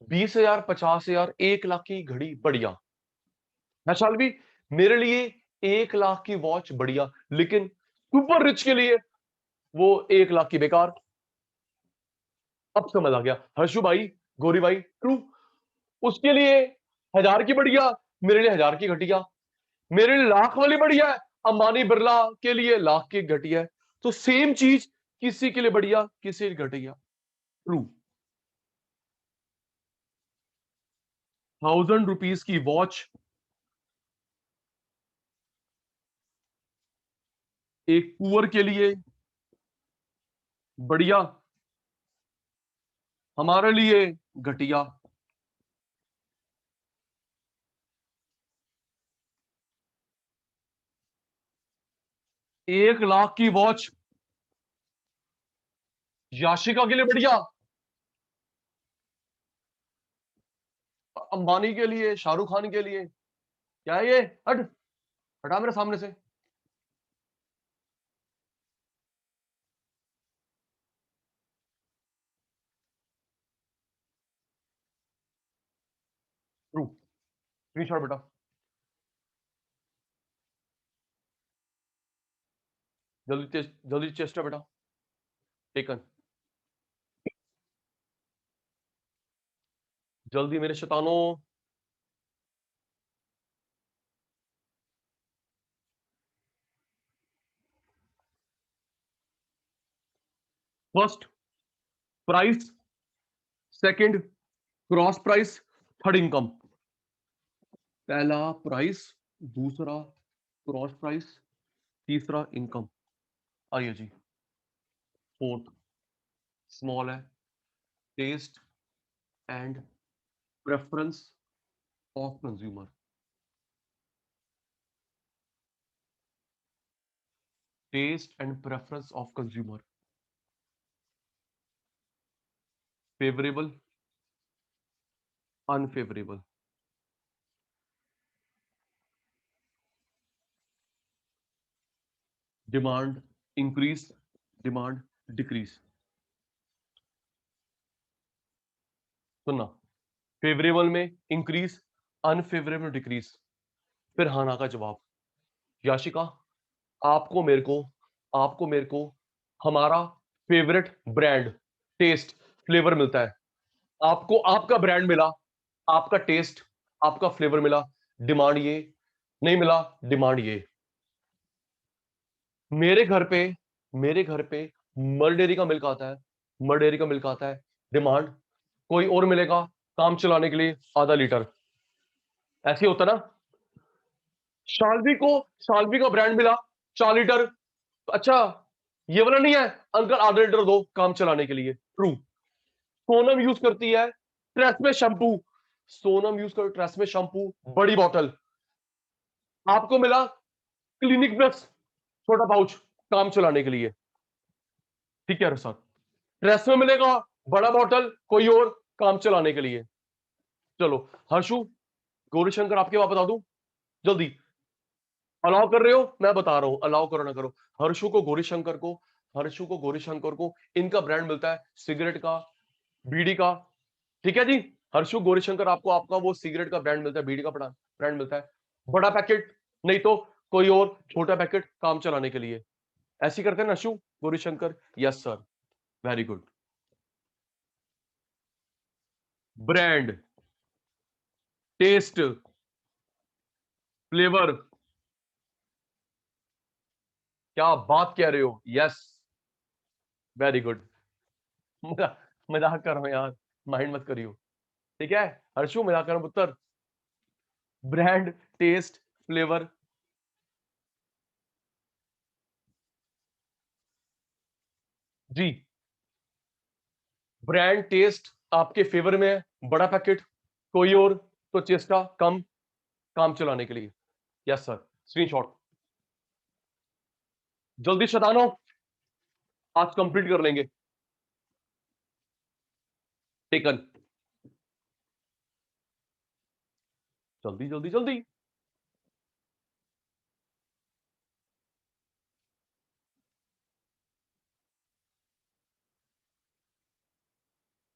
20,000, 50,000, 1 लाख की घड़ी बढ़िया। शाल भी, मेरे लिए 1 लाख की वॉच बढ़िया, लेकिन सुपर रिच के लिए वो 1 लाख की बेकार। अब समझ आ गया हर्षु भाई, गौरी भाई, ट्रू। उसके लिए 1000 की बढ़िया, मेरे लिए 1000 की घटिया। मेरे लिए लाख वाली बढ़िया है, अंबानी बिरला के लिए लाख की घटिया है। तो सेम चीज किसी के लिए बढ़िया, किसी के लिए घटिया। ट्रू। 1000 रुपीज की वॉच एक पुअर के लिए बढ़िया, हमारे लिए घटिया। 1 लाख की वॉच याशिका के लिए बढ़िया, अंबानी के लिए, शाहरुख खान के लिए। क्या है ये? हट, हटा मेरे सामने से। ट्रू। स्क्रीनशॉट बेटा, जल्दी जल्दी चेस्ट है बेटा, टेकन। जल्दी मेरे शैतानों। First price, second cross price, third income. पहला प्राइस, दूसरा क्रॉस प्राइस, तीसरा इनकम। आइए जी, फोर्थ स्मॉल है, taste and preference of consumer. Taste and preference of consumer, favourable, unfavourable. Demand increase, demand decrease. सुनना, फेवरेबल में इंक्रीज, अनफेवरेबल में डिक्रीज। फिर हाना का जवाब। याशिका, आपको मेरे को आपको मेरे को हमारा फेवरेट ब्रांड, टेस्ट, फ्लेवर मिलता है। आपको आपका ब्रांड मिला, आपका टेस्ट, आपका फ्लेवर मिला, डिमांड ये नहीं मिला, डिमांड ये। मेरे घर पे मेरे घर पे मर डेयरी का मिल्क आता है, मर डेयरी का मिल्क आता है, डिमांड कोई और मिलेगा काम चलाने के लिए आधा लीटर। ऐसे ही होता ना। शाल्वी का ब्रांड मिला 4 लीटर, अच्छा ये वाला नहीं है, अंकल आधा लीटर दो काम चलाने के लिए। ट्रू। सोनम यूज करती है ट्रेसमे शैम्पू, सोनम यूज कर ट्रेसमे शैम्पू, बड़ी बॉटल। आपको मिला क्लिनिक प्लस, छोटा पाउच काम चलाने के लिए। ठीक है सर, ट्रेसमे मिलेगा बड़ा बॉटल, कोई और काम चलाने के लिए। चलो हर्षु, गौरीशंकर आपके बात बता दूं जल्दी। अलाउ कर रहे हो, मैं बता रहा हूं, अलाउ करो ना करो। हर्षु को गौरीशंकर को हर्षु को गौरीशंकर को इनका ब्रांड मिलता है सिगरेट का, बीड़ी का। ठीक है जी। हर्षु गौरीशंकर, आपको आपका वो सिगरेट का ब्रांड मिलता है, बीड़ी का ब्रांड मिलता है, बड़ा पैकेट नहीं तो कोई और छोटा पैकेट काम चलाने के लिए। ऐसी करते हैं ना Harshu Gaurishankar? Yes sir, very good. Brand, taste, flavour, क्या बात कह रहे हो, यस, वेरी गुड। मजाक कर रहा हूं यार, माइंड मत करियो। ठीक है हर्षु, मजाक कर रहा हूं पुत्र। Brand, taste, flavour. जी, ब्रांड टेस्ट आपके फेवर में है, बड़ा पैकेट कोई और तो चेस्टा कम काम चलाने के लिए। यस सर, स्क्रीनशॉट जल्दी शतानो, आज कंप्लीट कर लेंगे। टेकन, जल्दी जल्दी जल्दी।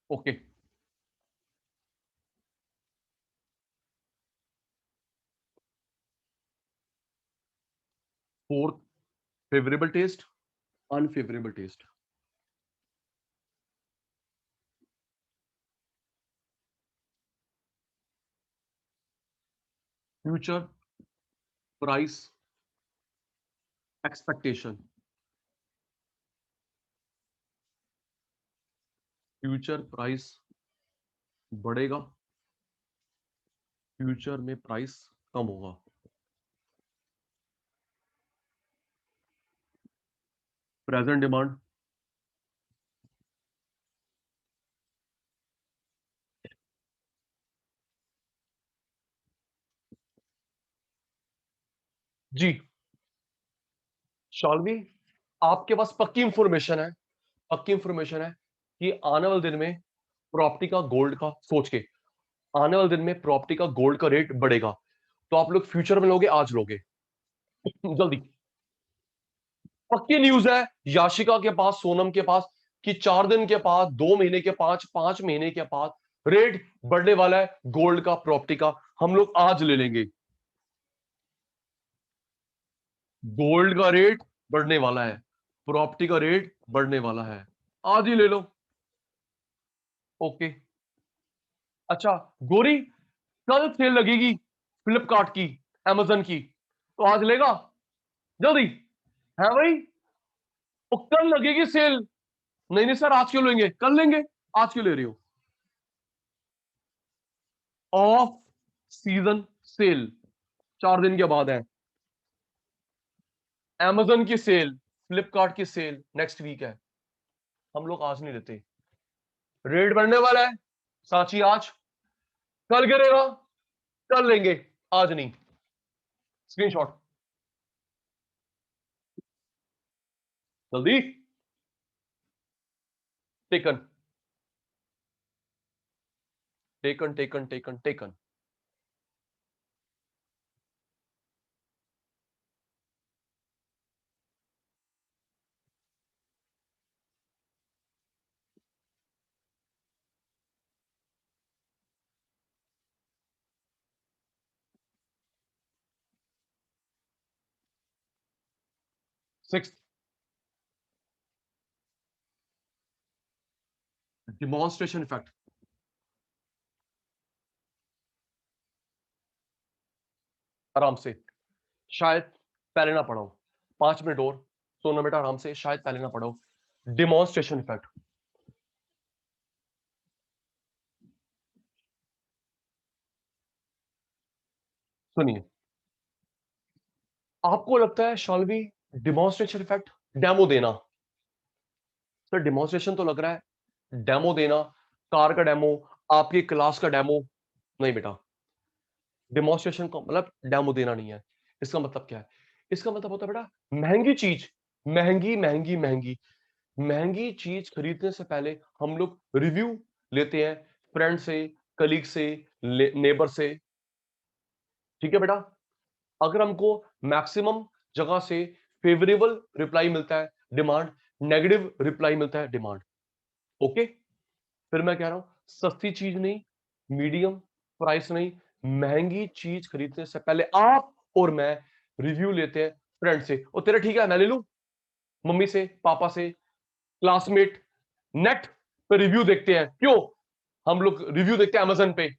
Okay, fourth, favourable taste, unfavourable taste. Future price expectation, future price बढ़ेगा, फ्यूचर में प्राइस कम होगा। प्रेजेंट डिमांड, जी शालवी, आपके पास पक्की इंफॉर्मेशन है, पक्की इंफॉर्मेशन है कि आने वाले दिन में प्रॉपर्टी का गोल्ड का सोच के, आने वाले दिन में प्रॉपर्टी का गोल्ड का रेट बढ़ेगा, तो आप लोग फ्यूचर में लोगे आज लोगे? जल्दी। पक्की न्यूज है याशिका के पास, सोनम के पास, कि 4 दिन के बाद, 2 महीने के, 5 महीने के बाद रेट बढ़ने वाला है गोल्ड का, प्रॉपर्टी का। हम लोग आज ले लेंगे, गोल्ड का रेट बढ़ने वाला है, प्रॉपर्टी का रेट बढ़ने वाला है, आज ही ले लो। ओके। अच्छा गोरी, कल सेल लगेगी फ्लिपकार्ट की, amazon की, तो आज लेगा जल्दी? है भाई, वो कल लगेगी सेल। नहीं नहीं सर, आज क्यों लेंगे, कल लेंगे, आज क्यों ले रही हो? ऑफ सीजन सेल 4 दिन के बाद है। Amazon की सेल, फ्लिपकार्ट की सेल नेक्स्ट वीक है, हम लोग आज नहीं लेते। रेट बढ़ने वाला है सांची, आज कल गिरेगा, कल लेंगे, आज नहीं। स्क्रीनशॉट जल्दी, taken taken taken taken taken. Six, demonstration effect. आराम से, शायद पहले ना पढ़ो, 5 मिनट और सोना बेटा, आराम से, शायद पहले ना पढ़ो। डिमॉन्स्ट्रेशन इफेक्ट, सुनिए। आपको लगता है शालवी डिमॉन्स्ट्रेशन इफेक्ट, डेमो देना, सर डिमॉन्स्ट्रेशन तो लग रहा है डेमो देना, कार का डेमो, आपकी क्लास का डेमो। नहीं बेटा, डिमॉन्स्ट्रेशन का मतलब डेमो देना नहीं है। इसका मतलब क्या है? इसका मतलब होता है बेटा, महंगी चीज, महंगी महंगी महंगी महंगी चीज खरीदने से पहले हम लोग रिव्यू लेते हैं, फ्रेंड से, कलीग से, नेबर से। ठीक है बेटा, अगर हमको मैक्सिमम जगह से फेवरेबल रिप्लाई मिलता है डिमांड, नेगेटिव रिप्लाई मिलता है डिमांड। ओके, फिर मैं कह रहा हूं सस्ती चीज नहीं, मीडियम प्राइस नहीं, महंगी चीज खरीदने से पहले आप और मैं रिव्यू लेते हैं फ्रेंड से। और तेरा ठीक है मैं ले लूं, मम्मी से, पापा से, क्लासमेट, नेट पे रिव्यू देखते हैं। क्यों? हम लोग रिव्यू देखते हैं अमेजन पे,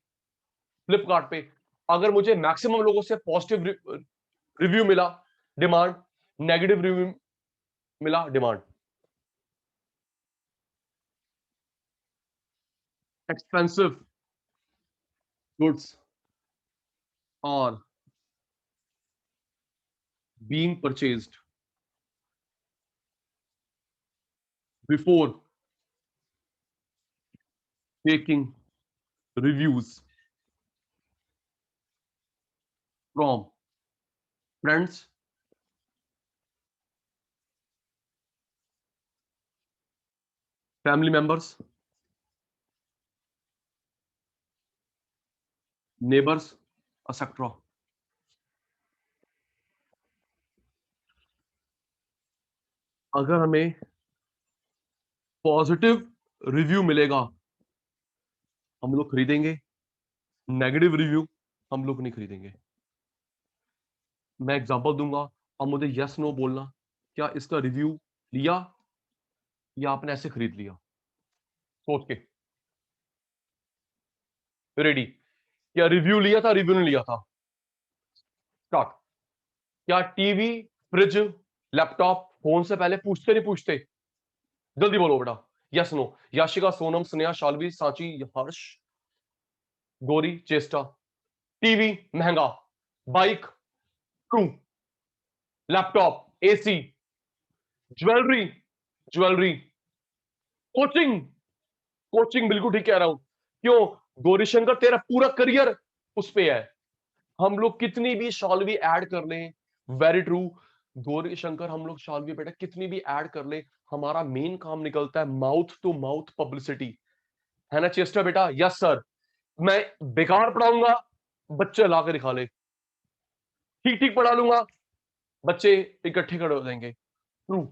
फ्लिपकार्ट पे। अगर मुझे मैक्सिमम लोगों से पॉजिटिव रिव्यू मिला डिमांड, नेगेटिव रिव्यू मिला demand. Expensive goods are being purchased before taking reviews from friends, family members, neighbors, etc. अगर हमें पॉजिटिव रिव्यू मिलेगा हम लोग खरीदेंगे, नेगेटिव रिव्यू हम लोग नहीं खरीदेंगे। मैं एग्जांपल दूंगा, अब मुझे यस नो बोलना, क्या इसका रिव्यू लिया या आपने ऐसे खरीद लिया? सोच के, रेडी? क्या रिव्यू लिया था, रिव्यू नहीं लिया था? स्टार्ट। क्या टीवी, फ्रिज, लैपटॉप, फोन से पहले पूछते नहीं पूछते? जल्दी बोलो बेटा, यस नो। याशिका, सोनम, स्नेहा, शालवी, सांची, हर्ष, गौरी, चेष्टा। टीवी महंगा, bike true, laptop, AC, jewellery, jewellery, coaching, coaching बिल्कुल ठीक कह रहा हूं। क्यों? गौरीशंकर तेरा पूरा करियर उस पे है। हम लोग कितनी भी शालवी ऐड कर लें, वेरी ट्रू, गौरीशंकर, हम लोग शालवी बेटा कितनी भी ऐड कर ले, हमारा मेन काम निकलता है माउथ टू माउथ पब्लिसिटी, है ना चेस्टा बेटा? Yes sir. मैं बेकार पढ़ाऊंगा, बच्चे ला के दिखा ले, ठीक ठीक पढ़ा लूंगा, बच्चे इकट्ठे कर देंगे। ट्रू।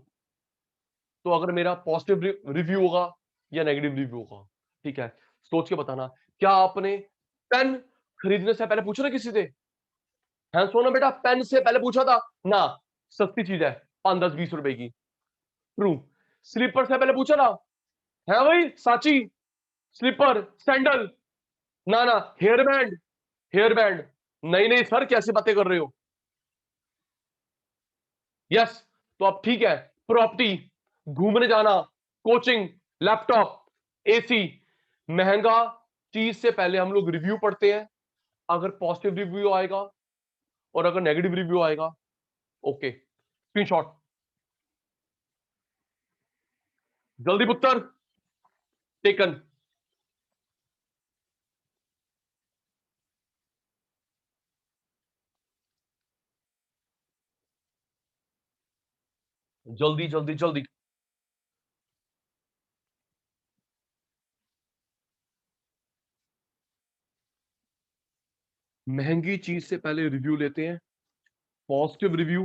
तो अगर मेरा पॉजिटिव रिव्यू होगा या नेगेटिव रिव्यू होगा, ठीक है, सोच के बताना। क्या आपने पेन खरीदने से पहले पूछा ना किसी से? है सोना बेटा, पेन से पहले पूछा था ना? सस्ती चीज है, 5, 10, 20 रुपए की। ट्रू। स्लीपर से पहले पूछा था? है भाई साची, स्लीपर, सैंडल, ना ना, हेयर बैंड, हेयर बैंड। नहीं नहीं सर, कैसी बातें कर रहे हो? यस। तो अब ठीक है, प्रॉपर्टी, घूमने जाना, कोचिंग, लैपटॉप, एसी, महंगा चीज से पहले हम लोग रिव्यू पढ़ते हैं, अगर पॉजिटिव रिव्यू आएगा और अगर नेगेटिव रिव्यू आएगा, ओके, स्क्रीनशॉट, जल्दी पुत्र, टेकन। जल्दी जल्दी जल्दी। महंगी चीज से पहले रिव्यू लेते हैं। पॉजिटिव रिव्यू,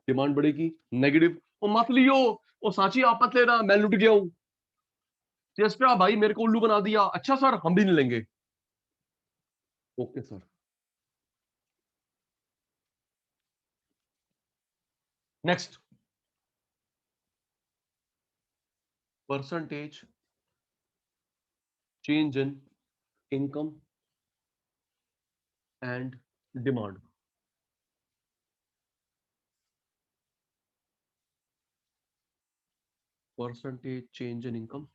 डिमांड बढ़ेगी। नेगेटिव, ओ मत लियो, ओ सांची आप मत लेना, मैं लुट गया हूं। चेस्टा भाई मेरे को उल्लू बना दिया, अच्छा सर हम भी नहीं लेंगे। Okay sir. Next, percentage change in income and demand. Percentage change in income,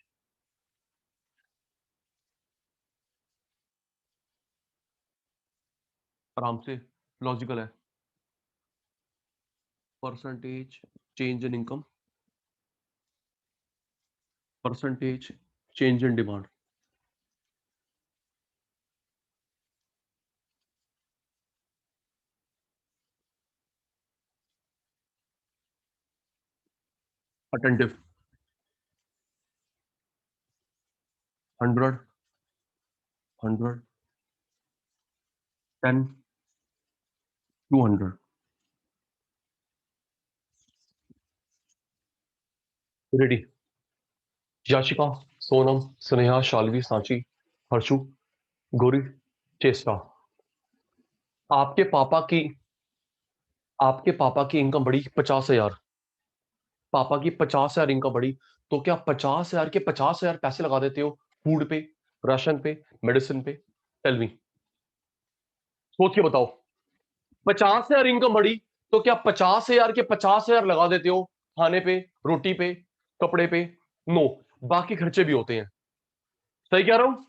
आराम से, लॉजिकल है। Percentage change in income, percentage change in demand. Attentive, 100, 100, 10, 200। Ready. Yashika, Sonam, Sneha, Shalvi, Sanchi, Harshu, Gauri, चेष्टा। आपके पापा की आपके पापा की इनकम बढ़ी 50,000। पापा की 50,000 इनकम बढ़ी, तो क्या 50,000 के 50,000 पैसे लगा देते हो फूड पे, राशन पे, मेडिसिन पे? टेल मी, सोच के बताओ। 50,000 इनकम बढ़ी, तो क्या 50,000 के 50,000 लगा देते हो खाने पे, रोटी पे, कपड़े पे? नो, बाकी खर्चे भी होते हैं। सही कह रहा हूं?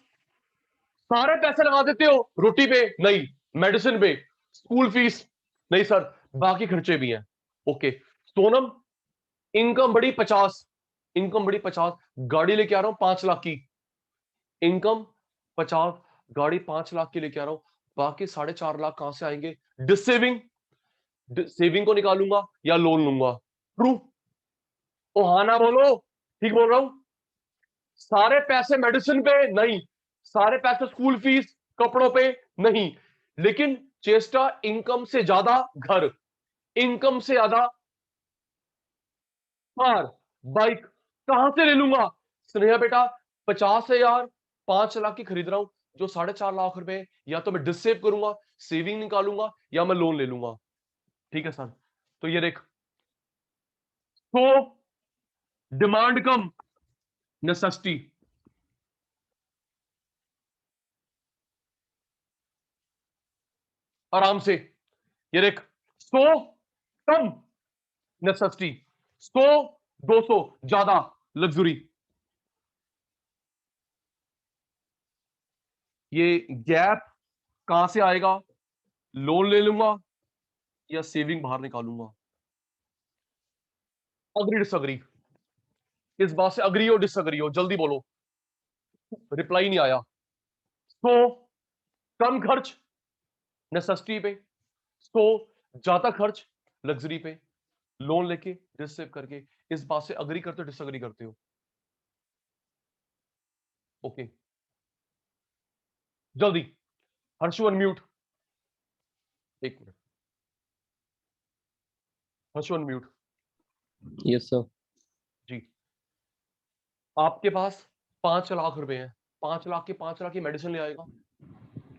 सारे पैसे लगा देते हो रोटी पे? नहीं। मेडिसिन पे, स्कूल फीस? नहीं सर, बाकी खर्चे भी हैं। ओके। सोनम, इनकम बढ़ी 50, इनकम बढ़ी 50, गाड़ी लेके आ रहा हूं 5 लाख की इनकम, 50, गाड़ी 5 लाख की लेके आ रहा हूं, बाकी 4.5 लाख कहां से आएंगे? डिसेविंग, सेविंग को निकालूंगा या लोन लूंगा? ट्रू? ओ हाँ ना बोलो, ठीक बोल रहा हूं? सारे पैसे मेडिसिन पे? नहीं। सारे पैसे स्कूल फीस, कपड़ों पे? नहीं। लेकिन चेष्टा, इनकम से ज्यादा घर, इनकम से ज्यादा कार, बाइक कहां से ले लूंगा? स्नेहा बेटा, 50,000 5 लाख की खरीद रहा हूं, जो 4.5 लाख रुपए, या तो मैं डिसेव करूंगा, सेविंग निकालूंगा, या मैं लोन ले लूंगा। ठीक है सर। तो ये देख, तो डिमांड कम, नेसेसिटी। आराम से, ये देख, 100 कम, नेसेसिटी। 100, 200 ज्यादा, लग्जरी। ये गैप कहां से आएगा? लोन ले लूंगा या सेविंग बाहर निकालूंगा? Agree disagree? इस बात से अग्री हो डिसअग्री हो, जल्दी बोलो। रिप्लाई नहीं आया। तो कम खर्च, नेसेसिटी पे। तो ज्यादा खर्च, लग्जरी पे, लोन लेके, डिसेव करके। इस बात से अग्री करते हो डिसअग्री करते हो? ओके, जल्दी। हर्षु अनम्यूट, एक minute, Harshu unmute. Yes sir. जी, आपके पास 5 लाख रुपए हैं, 5 लाख के 5 लाख की मेडिसिन ले आएगा?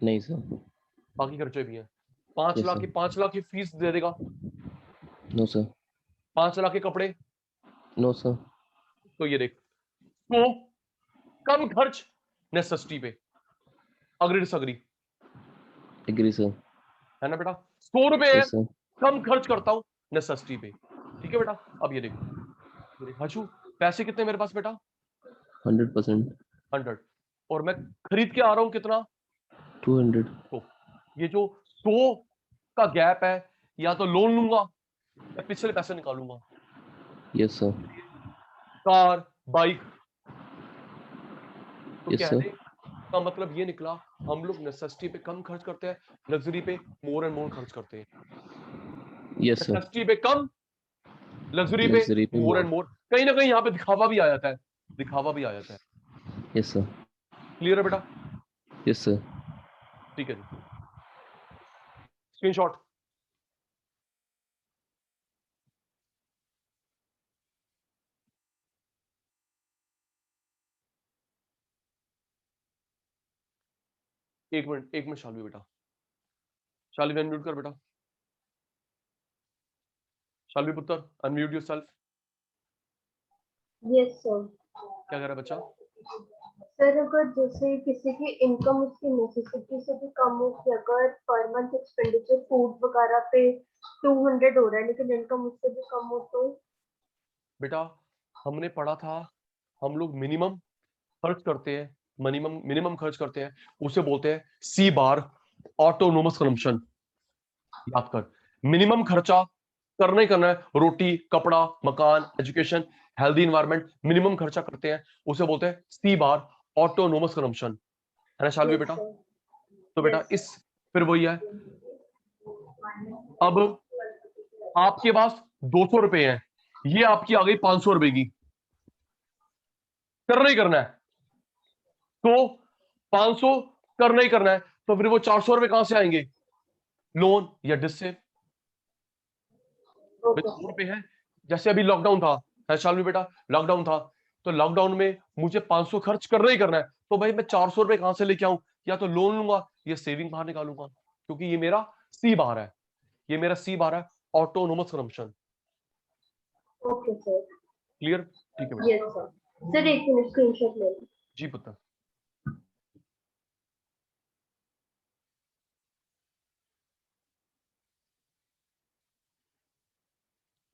नहीं सर। बाकी खर्चे भी हैं। 5 यस लाख की सर। 5 लाख की फीस दे देगा? No sir. 5 लाख के कपड़े? No sir. तो ये देख, तो कम खर्च, नेसेसिटी पे। Agree disagree? Agree sir. है ना बेटा? 100 रुपए है, यस सर। कम खर्च करता हूं नेसेसिटी पे। ठीक है बेटा? अब ये देख, हर्षु, पैसे कितने मेरे पास बेटा? 100%। 100। और मैं खरीद के आ रहा हूं कितना? 200। तो ये जो 100 का गैप है, या तो लोन लूंगा या पिछले पैसे निकालूंगा। Yes sir. Car, bike. तो यस सर। कहने का मतलब ये निकला, हम लोग नेसेसिटी पे कम खर्च करते हैं, लग्जरी पे मोर एंड मोर खर्च करते हैं। Yes sir. नेसेसिटी पे कम, लग्जरी पे लग्जरी पे मोर एंड मोर। मोर। कहीं ना कहीं यहाँ पे दिखावा भी आ जाता है, दिखावा भी आ जाता है। Yes sir. क्लियर है बेटा? Yes sir. ठीक है जी, स्क्रीनशॉट। एक मिनट शालवी बेटा, शालवी अनम्यूट कर बेटा। शालवी पुत्र, अनम्यूट योरसेल्फ। Yes sir. क्या कह रहा है बच्चा? सर अगर जैसे किसी की इनकम उसकी नेसेसिटी से भी कम हो, कि अगर पर मंथ एक्सपेंडिचर फूड वगैरह पे 200 हो रहा है लेकिन इनकम उससे भी कम हो तो? बेटा हमने पढ़ा था, हम लोग मिनिमम खर्च करते हैं, मिनिमम मिनिमम खर्च करते हैं, उसे बोलते हैं सी बार, ऑटोनोमस कंजम्पशन। याद कर, मिनिमम खर्चा करना ही करना है, रोटी, कपड़ा, मकान, एजुकेशन, हेल्दी इन्वायरमेंट, मिनिमम खर्चा करते हैं, उसे बोलते हैं सी बार, ऑटोनोमस कंजम्पशन। है ना शालवी यस बेटा? सर। तो बेटा यस। इस फिर वही है, अब आपके पास 200 रुपए हैं, ये आपकी आ गई 500 रुपए की, करना ही करना है, तो 500 करना ही करना है, तो फिर वो 400 रुपए कहां से आएंगे? लोन या डिस से। Okay 100 sir. रुपए है, जैसे अभी लॉकडाउन था, है शालवी बेटा, लॉकडाउन था, तो लॉकडाउन में मुझे 500 खर्च करना ही करना है, तो भाई मैं 400 रुपए कहां से लेके आऊं? या तो लोन लूंगा या सेविंग बाहर निकालूंगा, क्योंकि ये मेरा सी बार है, ये मेरा सी बार है, autonomous consumption. Okay sir. Clear? ठीक है बेटा। Yes sir. सर एक मिनट स्क्रीनशॉट ले लो। जी पुत्र।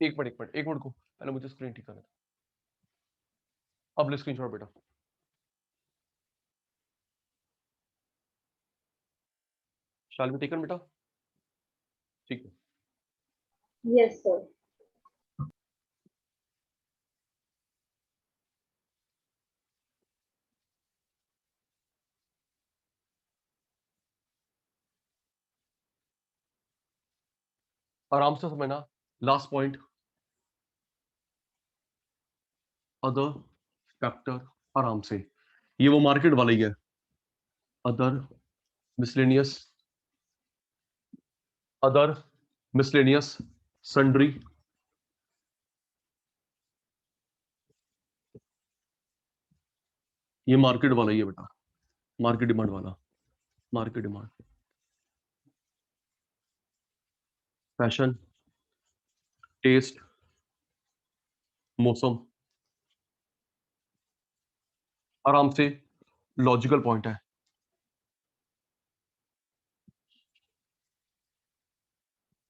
एक मिनट को पहले मुझे स्क्रीन ठीक करना था। अब ले स्क्रीनशॉट बेटा। शाल भी टेकन बेटा? ठीक है। Yes sir. आराम से समझना, लास्ट पॉइंट, अदर फैक्टर, आराम से, ये वो मार्केट वाला ही है, other miscellaneous, other miscellaneous sundry, ये मार्केट वाला ही है बेटा, मार्केट डिमांड वाला, मार्केट डिमांड, फैशन, टेस्ट, मौसम, आराम से, लॉजिकल पॉइंट है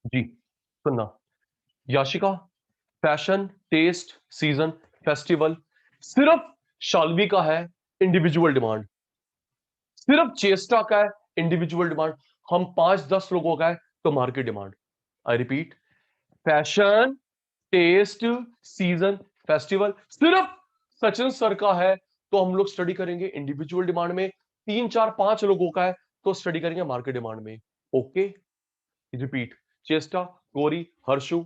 जी। सुनना Yashika, fashion, taste, season, festival सिर्फ शाल्वी का है इंडिविजुअल डिमांड, सिर्फ चेस्टा का है इंडिविजुअल डिमांड, हम 5-10 लोगों का है तो market demand. I repeat, fashion, taste, season, festival सिर्फ सचिन सर का है तो हम लोग स्टडी करेंगे इंडिविजुअल डिमांड में, 3-4-5 लोगों का है तो स्टडी करेंगे मार्केट डिमांड में। Okay, repeat, Chesta, Gauri, Harshu,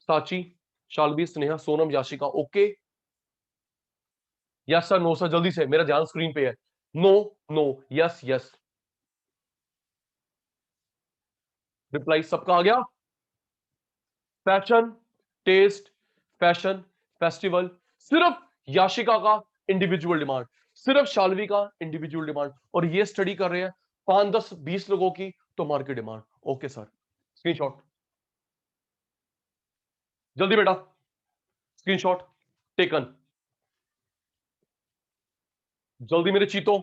Sachi, Shalvi, Sneha, Sonam, Yashika. Okay, yes sir, no sir, जल्दी से, मेरा ध्यान स्क्रीन पे है। No, no, yes, yes. Reply सबका आ गया? फैशन, टेस्ट, फैशन, फेस्टिवल सिर्फ याशिका का इंडिविजुअल डिमांड, सिर्फ शालवी का इंडिविजुअल डिमांड, और ये स्टडी कर रहे हैं 5-10-20 लोगों की तो market demand. Okay sir, screenshot जल्दी बेटा, स्क्रीनशॉट टेकन, जल्दी मेरे चीतों,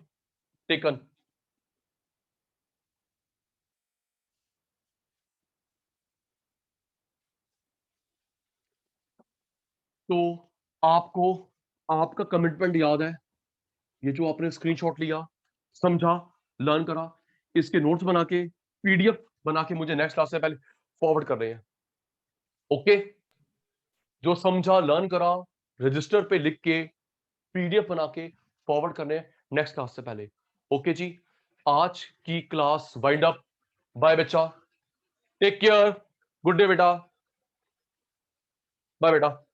टेकन। तो आपको आपका कमिटमेंट याद है, ये जो आपने स्क्रीनशॉट लिया, समझा, लर्न करा, इसके नोट्स बना के पीडीएफ बना के मुझे नेक्स्ट क्लास से पहले फॉरवर्ड कर रहे हैं। ओके, जो समझा लर्न करा रजिस्टर पे लिख के पीडीएफ बना के फॉरवर्ड करने नेक्स्ट क्लास से पहले। ओके जी, आज की क्लास वाइंड अप। बाय बच्चा, टेक केयर, गुड डे बेटा, बाय बेटा।